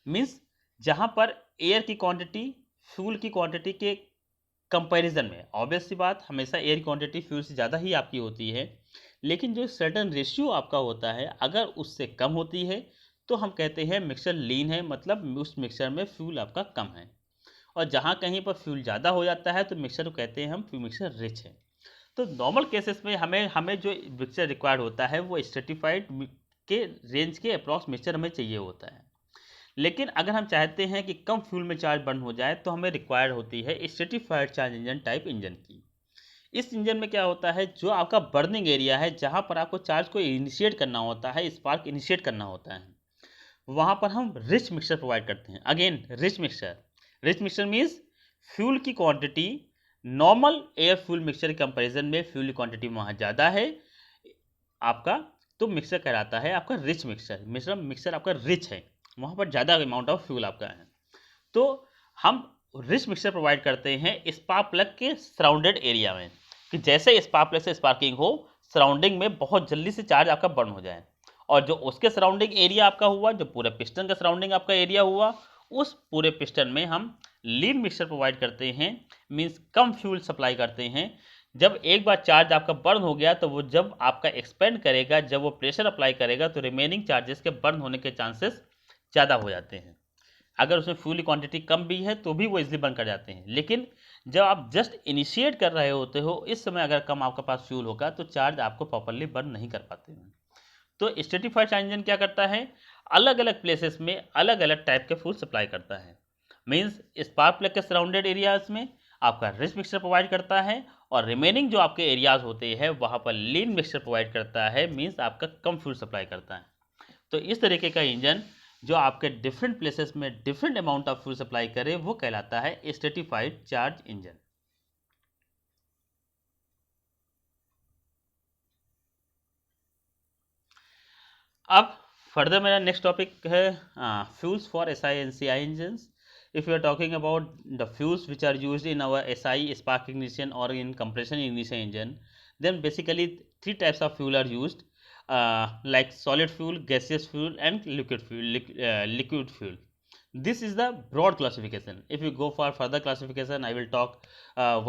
Means जहाँ पर एयर की क्वांटिटी फ्यूल की क्वांटिटी के कंपैरिजन में, ऑब्वियस सी बात, हमेशा एयर क्वांटिटी फ्यूल से ज़्यादा ही आपकी होती है, लेकिन जो सर्टेन रेशियो आपका होता है अगर उससे कम होती है तो हम कहते हैं मिक्सचर लीन है, मतलब उस मिक्सचर में फ्यूल आपका कम है। और जहाँ कहीं पर फ्यूल ज़्यादा हो जाता है तो मिक्सचर को कहते हैं हम मिक्सचर रिच है। तो नॉर्मल केसेस में हमें जो मिक्सचर रिक्वायर्ड होता है वो स्ट्रेटिफाइड के रेंज के अप्रॉक्स मिक्सचर हमें चाहिए होता है। लेकिन अगर हम चाहते हैं कि कम फ्यूल में चार्ज बर्न हो जाए तो हमें रिक्वायर्ड होती है stratified charge engine type engine की। इस इंजन में क्या होता है, जो आपका बर्निंग एरिया है, जहाँ पर आपको चार्ज को इनिशिएट करना होता है, स्पार्क इनिशिएट करना होता है, वहाँ पर हम रिच मिक्सचर प्रोवाइड करते हैं। Again rich mixture means fuel की quantity normal air fuel mixture के कंपैरिजन में फ्यूल की क्वांटिटी वहाँ ज़्यादा है आपका, तो मिक्सचर कहलाता है आपका रिच मिक्सचर। मिक्सचर आपका रिच है, वहाँ पर ज़्यादा अमाउंट ऑफ फ्यूल आपका है। तो हम रिच मिक्सचर प्रोवाइड करते हैं स्पार्क प्लग के सराउंडेड एरिया में, कि जैसे स्पार्क प्लग से स्पार्किंग हो, सराउंडिंग में बहुत जल्दी से चार्ज आपका बर्न हो जाए। और जो उसके सराउंडिंग एरिया आपका हुआ, जो पूरे पिस्टन का सराउंडिंग आपका एरिया हुआ, उस पूरे पिस्टन में हम लीन मिक्सचर प्रोवाइड करते हैं, मीन्स कम फ्यूल सप्लाई करते हैं। जब एक बार चार्ज आपका बर्न हो गया तो वो जब आपका एक्सपेंड करेगा, जब वो प्रेशर अप्लाई करेगा, तो रिमेनिंग चार्जेस के बर्न होने के चांसेस ज़्यादा हो जाते हैं। अगर उसमें फ्यूल की क्वांटिटी कम भी है तो भी वो इजीली बर्न कर जाते हैं। लेकिन जब आप जस्ट इनिशिएट कर रहे होते हो, इस समय अगर कम आपके पास फ्यूल होगा तो चार्ज आपको प्रॉपरली बर्न नहीं कर पाते हैं। तो स्ट्रेटिफाइड चार्ज इंजन क्या करता है, अलग अलग प्लेसेस में अलग अलग टाइप के फ्यूल सप्लाई करता है। मीन्स स्पार्क प्लग के सराउंडेड एरियाज में आपका रिच मिक्सचर प्रोवाइड करता है, और रिमेनिंग जो आपके एरियाज होते हैं वहाँ पर लीन मिक्सचर प्रोवाइड करता है, मीन्स आपका कम फ्यूल सप्लाई करता है। तो इस तरीके का इंजन जो आपके डिफरेंट प्लेसेस में different amount of fuel supply करे, वो कहलाता है स्ट्रेटिफाइड चार्ज इंजन। अब फर्दर मेरा नेक्स्ट टॉपिक है fuels for SI and CI engines. If you are talking about the fuels which are used in our SI spark ignition or in compression ignition engine, then basically three types of fuel are used, like solid fuel, gaseous fuel, and liquid fuel. Liquid fuel. This is the broad classification. If you go for further classification, I will talk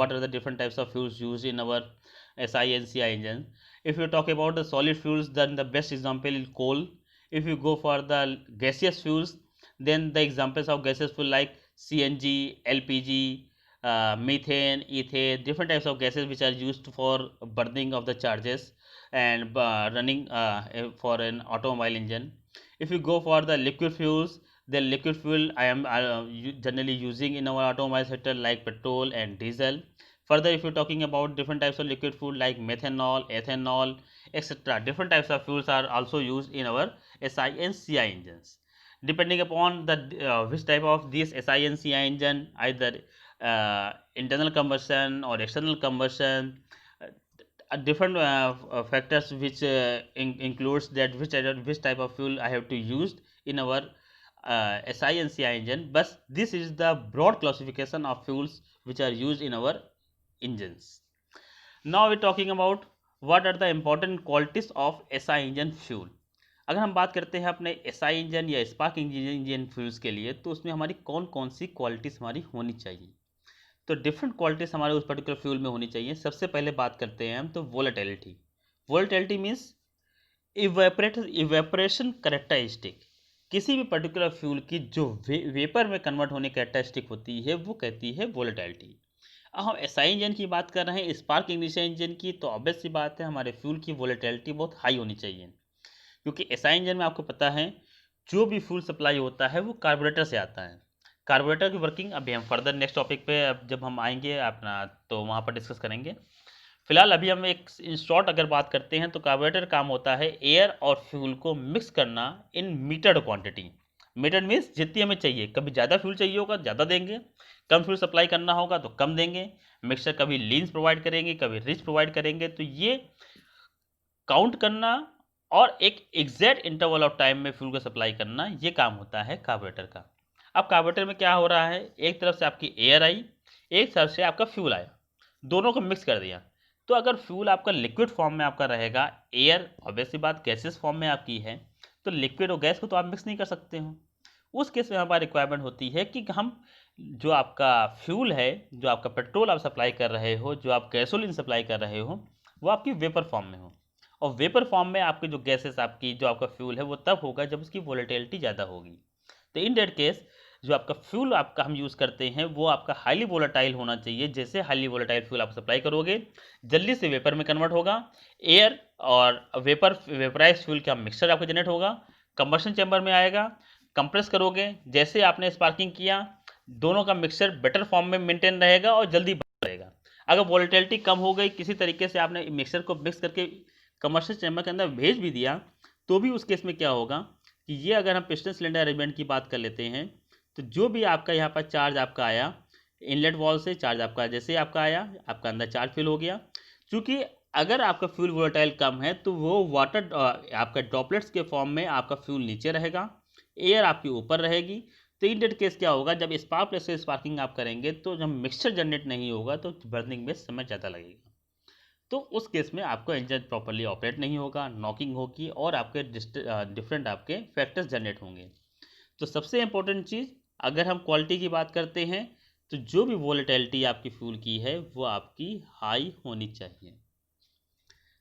what are the different types of fuels used in our SI and CI engine. If you talk about the solid fuels, then the best example is coal. If you go for the gaseous fuels, then the examples of gaseous fuel like CNG, LPG, methane, ethane, different types of gases which are used for burning of the charges and running for an automobile engine. If you go for the liquid fuels, the liquid fuel I am generally using in our automobile sector like petrol and diesel. Further, if you're talking about different types of liquid fuel like methanol, ethanol, etc., different types of fuels are also used in our SI and CI engines. Depending upon the which type of this SI and CI engine, either internal combustion or external combustion, different factors which includes that which type of fuel I have to use in our SI and CI engine. But this is the broad classification of fuels which are used in our engines. Now we are talking about what are the important qualities of SI engine fuel. अगर हम बात करते हैं अपने SI engine या spark engine fuels के लिए, तो उसमें हमारी कौन कौन सी क्वालिटीज़ हमारी होनी चाहिए. तो डिफरेंट क्वालिटीज़ हमारे उस पर्टिकुलर फ्यूल में होनी चाहिए. सबसे पहले बात करते हैं हम तो volatility. Volatility means evaporation characteristic. किसी भी पर्टिकुलर फ्यूल की जो वेपर में कन्वर्ट होने कैरेक्टरिस्टिक होती है वो कहती है वोलेटिलिटी. अब हम SI इंजन की बात कर रहे हैं, स्पार्क इग्निशन इंजन की, तो ऑब्वियस सी बात है हमारे फ्यूल की वोलेटिलिटी बहुत हाई होनी चाहिए. क्योंकि SI इंजन में आपको पता है जो भी फ्यूल सप्लाई होता है वो कार्बोरेटर से आता है. कार्बोरेटर की वर्किंग अभी हम फर्दर नेक्स्ट टॉपिक पे अब जब हम आएंगे अपना तो वहाँ पर डिस्कस करेंगे. फिलहाल अभी हम एक इन शॉर्ट अगर बात करते हैं तो कार्बोरेटर काम होता है एयर और फ्यूल को मिक्स करना इन मीटर्ड क्वांटिटी. मीटर्ड मीन्स जितनी हमें चाहिए. कभी ज़्यादा फ्यूल चाहिए होगा ज़्यादा देंगे, कम फ्यूल सप्लाई करना होगा तो कम देंगे. मिक्सचर कभी लीन्स प्रोवाइड करेंगे, कभी रिच प्रोवाइड करेंगे. तो ये काउंट करना और एक एग्जैक्ट इंटरवल ऑफ टाइम में फ्यूल को सप्लाई करना, ये काम होता है कार्बोरेटर का. अब कार्बोरेटर में क्या हो रहा है, एक तरफ से आपकी एयर आई, एक तरफ से आपका फ्यूल आया, दोनों को मिक्स कर दिया. तो अगर फ्यूल आपका लिक्विड फॉर्म में आपका रहेगा, एयर ऑब्वियसली बात गैसेस फॉर्म में आपकी है, तो लिक्विड और गैस को तो आप मिक्स नहीं कर सकते हो. उस केस में हमारी रिक्वायरमेंट होती है कि हम जो आपका फ्यूल है, जो आपका पेट्रोल आप सप्लाई कर रहे हो, जो आप गैसोलीन सप्लाई कर रहे हो, वो आपकी वेपर फॉर्म में हो. और वेपर फॉर्म में आपके जो गैसेस आपकी जो आपका फ्यूल है वो तब होगा जब उसकी वोलेटिलिटी ज़्यादा होगी. तो इन डेट केस जो आपका फ्यूल आपका हम यूज़ करते हैं वो आपका हाईली वोलेटाइल होना चाहिए. जैसे हाईली वोलेटाइल फ्यूल आप सप्लाई करोगे जल्दी से वेपर में कन्वर्ट होगा. एयर और वेपराइज फ्यूल का मिक्सचर आपका जनरेट होगा, कंबशन चैम्बर में आएगा, कंप्रेस करोगे, जैसे आपने स्पार्किंग किया दोनों का मिक्सचर बेटर फॉर्म में मेंटेन रहेगा और जल्दी बन रहेगा. अगर वोलेटिलिटी कम हो गई, किसी तरीके से आपने मिक्सचर को मिक्स करके कमर्शियल चैम्बर के अंदर भेज भी दिया, तो भी उस केस में क्या होगा कि ये अगर हम पिस्टन सिलेंडर अरेंजमेंट की बात कर लेते हैं, तो जो भी आपका यहाँ पर चार्ज आपका आया इनलेट वॉल से, चार्ज आपका जैसे आपका आया आपका अंदर चार्ज फिल हो गया. क्योंकि अगर आपका फ्यूल वोलेटाइल कम है तो वो वाटर आपका ड्रॉपलेट्स के फॉर्म में आपका फ्यूल नीचे रहेगा, एयर आपकी ऊपर रहेगी. तो इन डेट केस क्या होगा, जब स्पार्क प्लस से स्पार्किंग आप करेंगे तो जब मिक्सचर जनरेट नहीं होगा तो बर्निंग में समय ज़्यादा लगेगा. तो उस केस में आपका इंजन प्रॉपरली ऑपरेट नहीं होगा, नॉकिंग होगी और आपके डिफरेंट आपके फैक्टर्स जनरेट होंगे. तो सबसे इंपॉर्टेंट चीज़ अगर हम क्वालिटी की बात करते हैं तो जो भी वोलेटिलिटी आपकी फ्यूल की है वो आपकी हाई होनी चाहिए.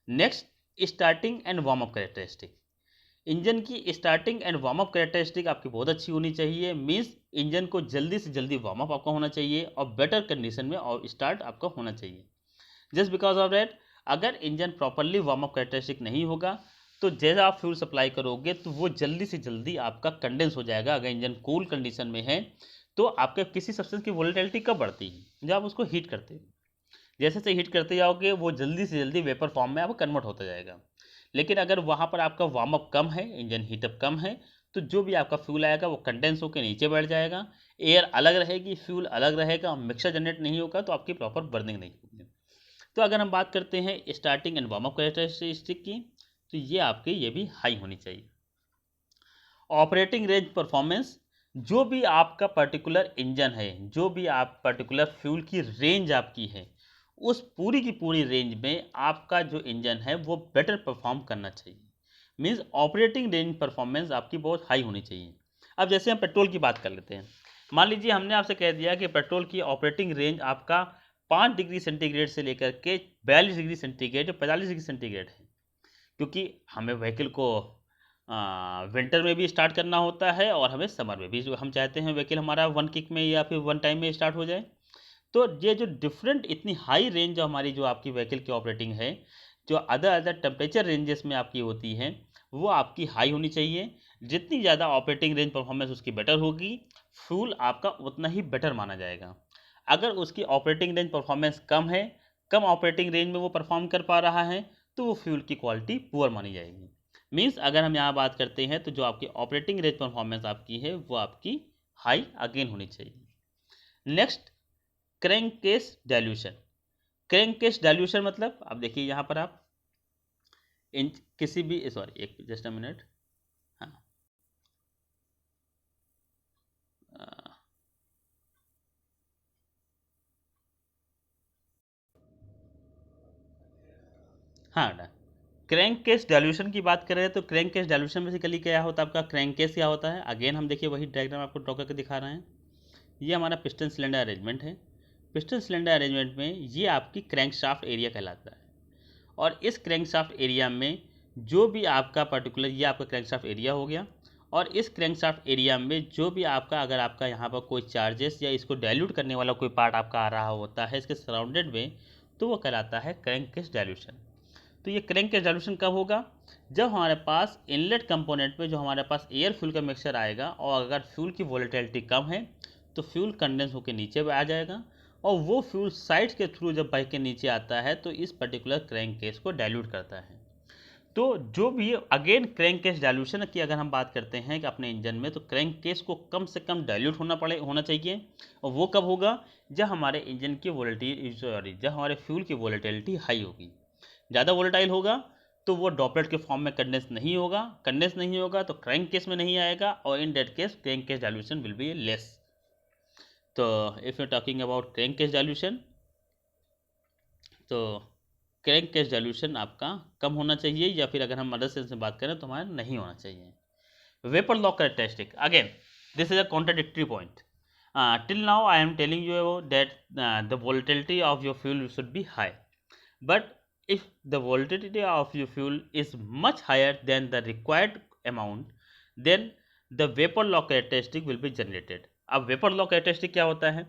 Next, starting and warm up characteristic. Engine की starting and warm up characteristic आपकी बहुत अच्छी होनी चाहिए. मीन्स इंजन को जल्दी से जल्दी वार्म अप आपका होना चाहिए और बेटर कंडीशन में और स्टार्ट आपका होना चाहिए. जस्ट बिकॉज ऑफ दैट अगर engine properly warm up characteristic नहीं होगा तो जैसा आप फ्यूल सप्लाई करोगे तो वो जल्दी से जल्दी आपका कंडेंस हो जाएगा. अगर इंजन कूल कंडीशन में है तो आपके किसी सब्सटेंस की वोलेटिलिटी कब बढ़ती है, जब आप उसको हीट करते हो. जैसे से हीट करते जाओगे वो जल्दी से जल्दी वेपर फॉर्म में आपका कन्वर्ट होता जाएगा. लेकिन अगर वहाँ पर आपका वार्म अप कम है, इंजन हीटअप कम है, तो जो भी आपका फ्यूल आएगा वो कंडेंस होकर नीचे बैठ जाएगा, एयर अलग रहेगी, फ्यूल अलग रहेगा, मिक्सचर जनरेट नहीं होगा तो आपकी प्रॉपर बर्निंग नहीं होगी. तो अगर हम बात करते हैं starting and warm up characteristic की, तो ये आपकी ये भी हाई होनी चाहिए. ऑपरेटिंग रेंज परफॉर्मेंस, जो भी आपका पर्टिकुलर इंजन है, जो भी आप पर्टिकुलर फ्यूल की रेंज आपकी है, उस पूरी की पूरी रेंज में आपका जो इंजन है वो बेटर परफॉर्म करना चाहिए। मीन्स ऑपरेटिंग रेंज परफॉर्मेंस आपकी बहुत हाई होनी चाहिए। अब जैसे हम पेट्रोल की बात कर लेते हैं, मान लीजिए हमने आपसे कह दिया कि पेट्रोल की ऑपरेटिंग रेंज आपका 5 डिग्री सेंटीग्रेड से लेकर के 42 डिग्री सेंटीग्रेड या 45 डिग्री सेंटीग्रेड है, क्योंकि हमें व्हीकल को विंटर में भी स्टार्ट करना होता है और हमें समर में भी, जो हम चाहते हैं व्हीकल हमारा वन किक में या फिर वन टाइम में स्टार्ट हो जाए। तो ये जो डिफरेंट इतनी हाई रेंज जो हमारी जो आपकी व्हीकल की ऑपरेटिंग है, जो अदर अदर टेम्परेचर रेंजेस में आपकी होती है, वो आपकी हाई होनी चाहिए। जितनी ज़्यादा ऑपरेटिंग रेंज परफॉर्मेंस उसकी बेटर होगी, फ्यूल आपका उतना ही बेटर माना जाएगा। अगर उसकी ऑपरेटिंग रेंज परफॉर्मेंस कम है, कम ऑपरेटिंग रेंज में वो परफॉर्म कर पा रहा है, तो वो फ्यूल की क्वालिटी पुअर मानी जाएगी। मीन्स अगर हम यहाँ बात करते हैं तो जो आपकी ऑपरेटिंग रेंज परफॉर्मेंस आपकी है वो आपकी हाई अगेन होनी चाहिए। Next, crankcase dilution. Crankcase dilution मतलब, अब देखिए यहाँ पर आप इन किसी भी, सॉरी एक जस्ट अ मिनट, हाँ हाँ, क्रैंक केस डाइल्यूशन की बात करें तो क्रैंक केस डाइल्यूशन बेसिकली क्या होता है, आपका क्रैंक केस क्या होता है, अगेन हम देखिए वही डायग्राम आपको ड्रॉ करके दिखा रहे हैं। ये हमारा पिस्टन सिलेंडर अरेंजमेंट है। पिस्टन सिलेंडर अरेंजमेंट में ये आपकी क्रैंक शाफ्ट एरिया कहलाता है, और इस क्रैंक शाफ्ट एरिया में जो भी आपका पर्टिकुलर, ये आपका क्रैंक शाफ्ट एरिया हो गया, और इस क्रैंक शाफ्ट एरिया में जो भी आपका, अगर आपका यहाँ पर कोई चार्जेस या इसको डाइल्यूट करने वाला कोई पार्ट आपका आ रहा होता है इसके सराउंडेड में, तो वो कहलाता है क्रैंक केस डाइल्यूशन। तो ये क्रैंक केस डाइल्यूशन कब होगा, जब हमारे पास इनलेट कंपोनेंट में जो हमारे पास एयर फ्यूल का मिक्सचर आएगा, और अगर फ्यूल की वोलेटिलिटी कम है तो फ्यूल कंडेंस होकर नीचे आ जाएगा, और वो फ्यूल साइड्स के थ्रू जब बह के नीचे आता है तो इस पर्टिकुलर क्रैंक केस को डाइल्यूट करता है। तो जो भी अगेन क्रैंक केस डाइल्यूशन की अगर हम बात करते हैं कि अपने इंजन में, तो क्रैंक केस को कम से कम डाइल्यूट होना चाहिए। और वो कब होगा, जब हमारे इंजन की वोलेटिलिटी, सॉरी जब हमारे फ्यूल की वोलेटिलिटी हाई होगी। ज़्यादा वोलेटाइल होगा तो वो ड्रॉपलेट के फॉर्म में कंडेंस नहीं होगा तो क्रैंक केस में नहीं आएगा, और in that case crank case dilution will be less. तो if you talking about crank case dilution, तो क्रैंक केस डाइल्यूशन आपका कम होना चाहिए, या फिर अगर हम अदर सेंस में बात करें तो हमारा नहीं होना चाहिए। Vapour lock characteristic, again this is a contradictory point. Till now I am telling you that the volatility of your fuel should be high, but if the volatility of your fuel is much higher than the required amount, then the vapor lock characteristic will be generated. अब vapour lock characteristic क्या होता है,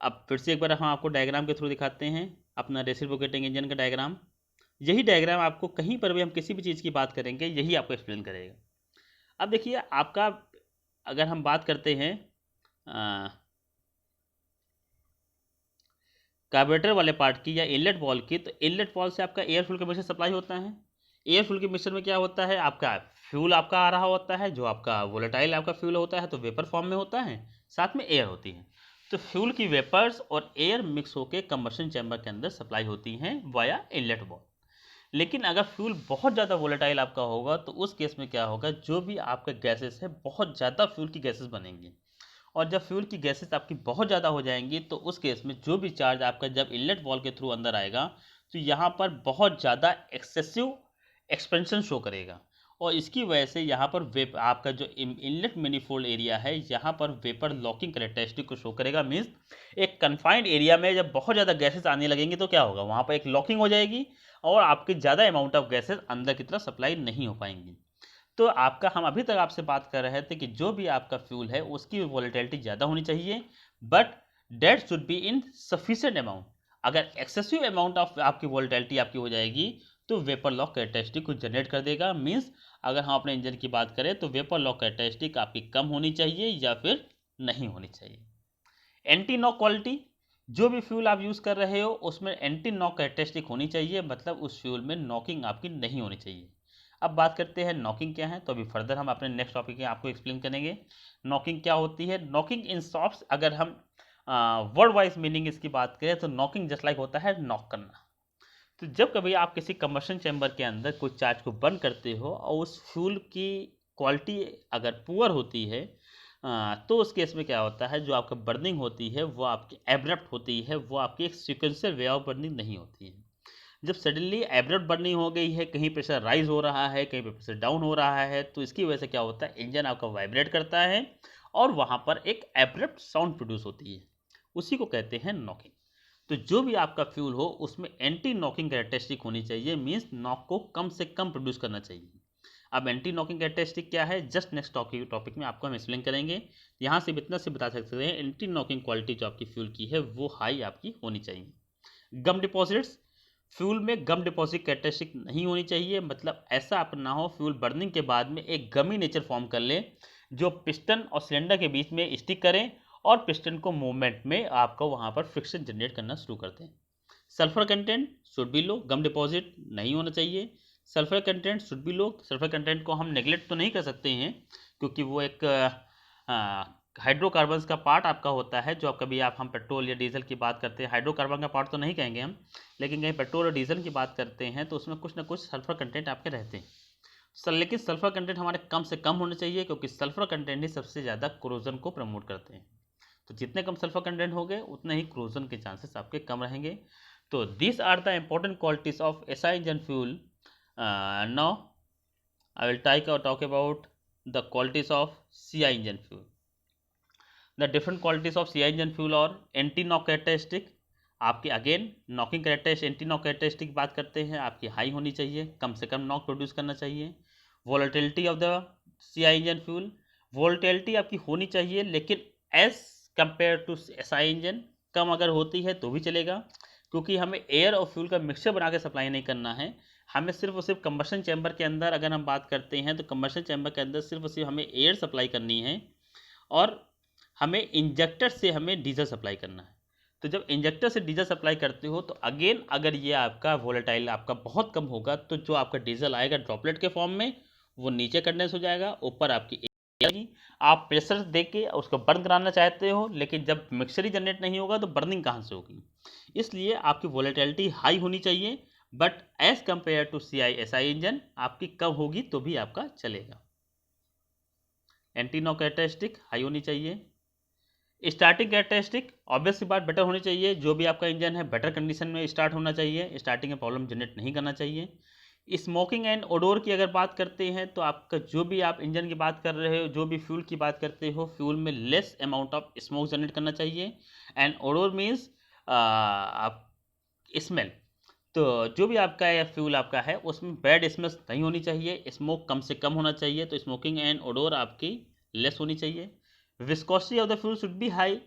अब फिर से एक बार हम आपको डायग्राम के थ्रू दिखाते हैं, अपना रेसिप्रोकेटिंग इंजन का डायग्राम। यही डायग्राम आपको कहीं पर भी हम किसी भी चीज़ की बात करेंगे यही आपको एक्सप्लेन करेगा। अब देखिए आपका, अगर हम बात करते हैं कार्बोरेटर वाले पार्ट की या इनलेट वॉल की, तो इनलेट वॉल से आपका एयर फ्यूल का मिक्सर सप्लाई होता है। एयर फ्यूल के मिक्सर में क्या होता है, आपका फ्यूल आपका आ रहा होता है, जो आपका वोलेटाइल आपका फ्यूल होता है तो वेपर फॉर्म में होता है, साथ में एयर होती है। तो फ्यूल की वेपर्स और एयर मिक्स होकर कंबशन चैम्बर के अंदर सप्लाई होती हैं वाया इनलेट वॉल। लेकिन अगर फ्यूल बहुत ज़्यादा वोलेटाइल आपका होगा तो उस केस में क्या होगा, जो भी आपके गैसेस है बहुत ज़्यादा फ्यूल की गैसेस बनेंगी, और जब फ्यूल की गैसेस आपकी बहुत ज़्यादा हो जाएंगी तो उस केस में जो भी चार्ज आपका जब इनलेट वॉल के थ्रू अंदर आएगा तो यहाँ पर बहुत ज़्यादा एक्सेसिव एक्सपेंशन शो करेगा, और इसकी वजह से यहाँ पर आपका जो इनलेट मैनिफोल्ड एरिया है यहाँ पर वेपर लॉकिंग कैरेक्टरिस्टिक को शो करेगा। मीन्स एक कन्फाइंड एरिया में जब बहुत ज़्यादा गैसेस आने लगेंगी तो क्या होगा, वहाँ पर एक लॉकिंग हो जाएगी और आपकी ज़्यादा अमाउंट ऑफ गैसेस अंदर की तरफ सप्लाई नहीं हो पाएंगी। तो आपका, हम अभी तक आपसे बात कर रहे थे कि जो भी आपका फ्यूल है उसकी वोलेटिलिटी ज़्यादा होनी चाहिए, but that should be in sufficient amount. अगर एक्सेसिव अमाउंट ऑफ आपकी वोलेटिलिटी आपकी हो जाएगी तो वेपर लॉक कैरेक्टरिस्टिक को जनरेट कर देगा। मीन्स अगर हम अपने इंजन की बात करें तो वेपर लॉक कैरेक्टरिस्टिक आपकी कम होनी चाहिए या फिर नहीं होनी चाहिए। एंटी नॉक क्वालिटी, जो भी फ्यूल आप यूज़ कर रहे हो उसमें एंटी नॉक कैरेक्टरिस्टिक होनी चाहिए, मतलब उस फ्यूल में नॉकिंग आपकी नहीं होनी चाहिए। अब बात करते हैं नॉकिंग क्या है, तो अभी फर्दर हम अपने नेक्स्ट टॉपिक में आपको एक्सप्लेन करेंगे नॉकिंग क्या होती है। नॉकिंग इन शॉप्स, अगर हम वर्ड वाइज मीनिंग इसकी बात करें तो नॉकिंग जस्ट लाइक होता है नॉक करना। तो जब कभी आप किसी कंबशन चैम्बर के अंदर कुछ चार्ज को बर्न करते हो और उस फ्यूल की क्वालिटी अगर पुअर होती है तो उस केस में क्या होता है, जो आपका बर्निंग होती है वो आपकी एब्रप्ट होती है, वो आपकी एक सीक्वेंशियल वे ऑफ बर्निंग नहीं होती है। जब सडनली एब्रप्ट बर्निंग हो गई है, कहीं प्रेशर राइज हो रहा है, कहीं पे प्रेशर डाउन हो रहा है, तो इसकी वजह से क्या होता है, इंजन आपका वाइब्रेट करता है और वहाँ पर एक एब्रप्ट साउंड प्रोड्यूस होती है, उसी को कहते हैं नॉकिंग। तो जो भी आपका फ्यूल हो उसमें एंटी नॉकिंग कैरेक्टरिस्टिक होनी चाहिए, मीन्स नॉक को कम से कम प्रोड्यूस करना चाहिए। अब एंटी नॉकिंग कैरेक्टरिस्टिक क्या है, जस्ट नेक्स्ट टॉपिक में आपको हम एक्सप्लेन करेंगे। यहाँ से इतना से बता सकते हैं, एंटी नॉकिंग क्वालिटी जो आपकी फ्यूल की है वो हाई आपकी होनी चाहिए। गम डिपॉजिट्स, फ्यूल में गम डिपॉजिट कैरेक्टरिस्टिक नहीं होनी चाहिए, मतलब ऐसा आप ना हो फ्यूल बर्निंग के बाद में एक गमी नेचर फॉर्म कर ले जो पिस्टन और सिलेंडर के बीच में स्टिक करें और पिस्टन को मूवमेंट में आपको वहाँ पर फ्रिक्शन जनरेट करना शुरू करते हैं। Sulphur content should be low, gum deposit नहीं होना चाहिए। Sulphur content should be low, sulphur content को हम नेगलेक्ट तो नहीं कर सकते हैं क्योंकि वो एक हाइड्रोकार्बन्स का पार्ट आपका होता है। जो कभी हम पेट्रोल या डीजल की बात करते हैं, हाइड्रोकार्बन का पार्ट तो नहीं कहेंगे हम, लेकिन कहीं पेट्रोल और डीजल की बात करते हैं तो उसमें कुछ ना कुछ सल्फर कंटेंट आपके रहते हैं। लेकिन सल्फर कंटेंट हमारे कम से कम होने चाहिए क्योंकि सल्फर कंटेंट ही सबसे ज़्यादा क्रोजन को प्रमोट करते हैं। तो जितने कम सल्फर कंटेंट होंगे उतने ही क्रोजन के चांसेस आपके कम रहेंगे। तो this are the important qualities of SI engine fuel. Now I will talk about the qualities of CI engine fuel. The different qualities of CI engine fuel और anti knock characteristic. आपकी again knocking characteristic, anti knock characteristic की बात करते हैं, आपकी हाई होनी चाहिए, कम से कम नॉक प्रोड्यूस करना चाहिए। Volatility of the CI engine fuel, volatility आपकी होनी चाहिए लेकिन as compare to SI engine कम अगर होती है तो भी चलेगा, क्योंकि हमें एयर और फ्यूल का मिक्सचर बना के सप्लाई नहीं करना है। हमें सिर्फ और सिर्फ कंबशन चैम्बर के अंदर अगर हम बात करते हैं तो कंबशन चैम्बर के अंदर सिर्फ और सिर्फ हमें एयर सप्लाई करनी है और हमें इंजेक्टर से हमें डीजल सप्लाई करना है। तो जब इंजेक्टर से डीजल सप्लाई करते हो तो अगेन अगर ये आपका वोलेटाइल आपका बहुत कम होगा तो जो आपका डीजल आएगा ड्रॉपलेट के फॉर्म में वो नीचे कंडेंस हो जाएगा, ऊपर आपकी एयर। आप प्रेशर दे के उसको बर्न कराना चाहते हो लेकिन जब मिक्सचर ही जनरेट नहीं होगा तो बर्निंग कहाँ से होगी। इसलिए आपकी वोलेटिलिटी हाई होनी चाहिए, but as compare to CI/SI engine आपकी कम होगी तो भी आपका चलेगा। एंटी नॉक कैरेक्टरिस्टिक हाई होनी चाहिए। स्टार्टिंग कैरेक्टरिस्टिक ऑब्वियस सी बात बेटर होनी चाहिए, जो भी आपका इंजन है बेटर कंडीशन में स्टार्ट होना चाहिए, स्टार्टिंग में प्रॉब्लम जनरेट नहीं करना चाहिए। स्मोकिंग एंड ओडोर की अगर बात करते हैं तो आपका जो भी आप इंजन की बात कर रहे हो, जो भी फ्यूल की बात करते हो, फ्यूल में less amount of smoke generate करना चाहिए। एंड ओडोर मीन्स आप स्मेल, तो जो भी आपका या फ्यूल आपका है उसमें बैड स्मेल नहीं होनी चाहिए, स्मोक कम से कम होना चाहिए, तो स्मोकिंग एंड ओडोर आपकी लेस होनी चाहिए। Viscosity of the fuel should be high,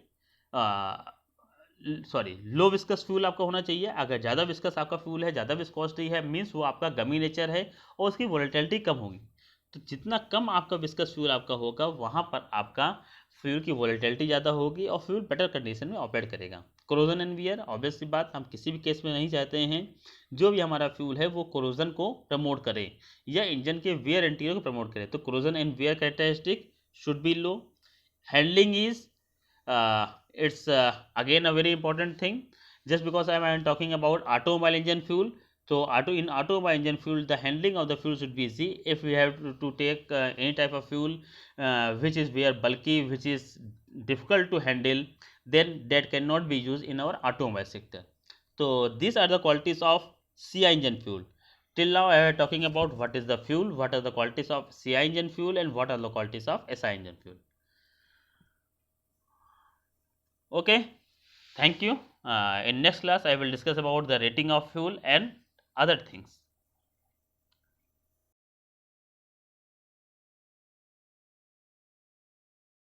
sorry low viscous fuel आपका होना चाहिए। अगर ज़्यादा विस्कस आपका फ्यूल है, ज़्यादा विस्कोसिटी है, मीन्स वो आपका गमी नेचर है और उसकी वोलेटिलिटी कम होगी। तो जितना कम आपका विस्कस फ्यूल आपका होगा वहाँ पर आपका फ्यूल की वोलेटिलिटी ज़्यादा होगी और फ्यूल बेटर कंडीशन में ऑपरेट करेगा। कोरोजन एंड वियर ऑब्वियस सी बात, हम किसी भी केस में नहीं चाहते हैं जो भी हमारा फ्यूल है वो कोरोजन को प्रमोट करे या इंजन के वियर एंड टीयर को प्रमोट करे। तो corrosion and wear characteristic should be low. Handling is it's again a very important thing. Just because I am talking about automobile engine fuel, so in automobile engine fuel the handling of the fuel should be easy. If we have to take any type of fuel which is very bulky, which is difficult to handle, then that cannot be used in our automobile sector. So these are the qualities of CI engine fuel. Till now I am talking about what is the fuel, what are the qualities of CI engine fuel, and what are the qualities of SI engine fuel. Okay, thank you. In next class I will discuss about the rating of fuel and other things.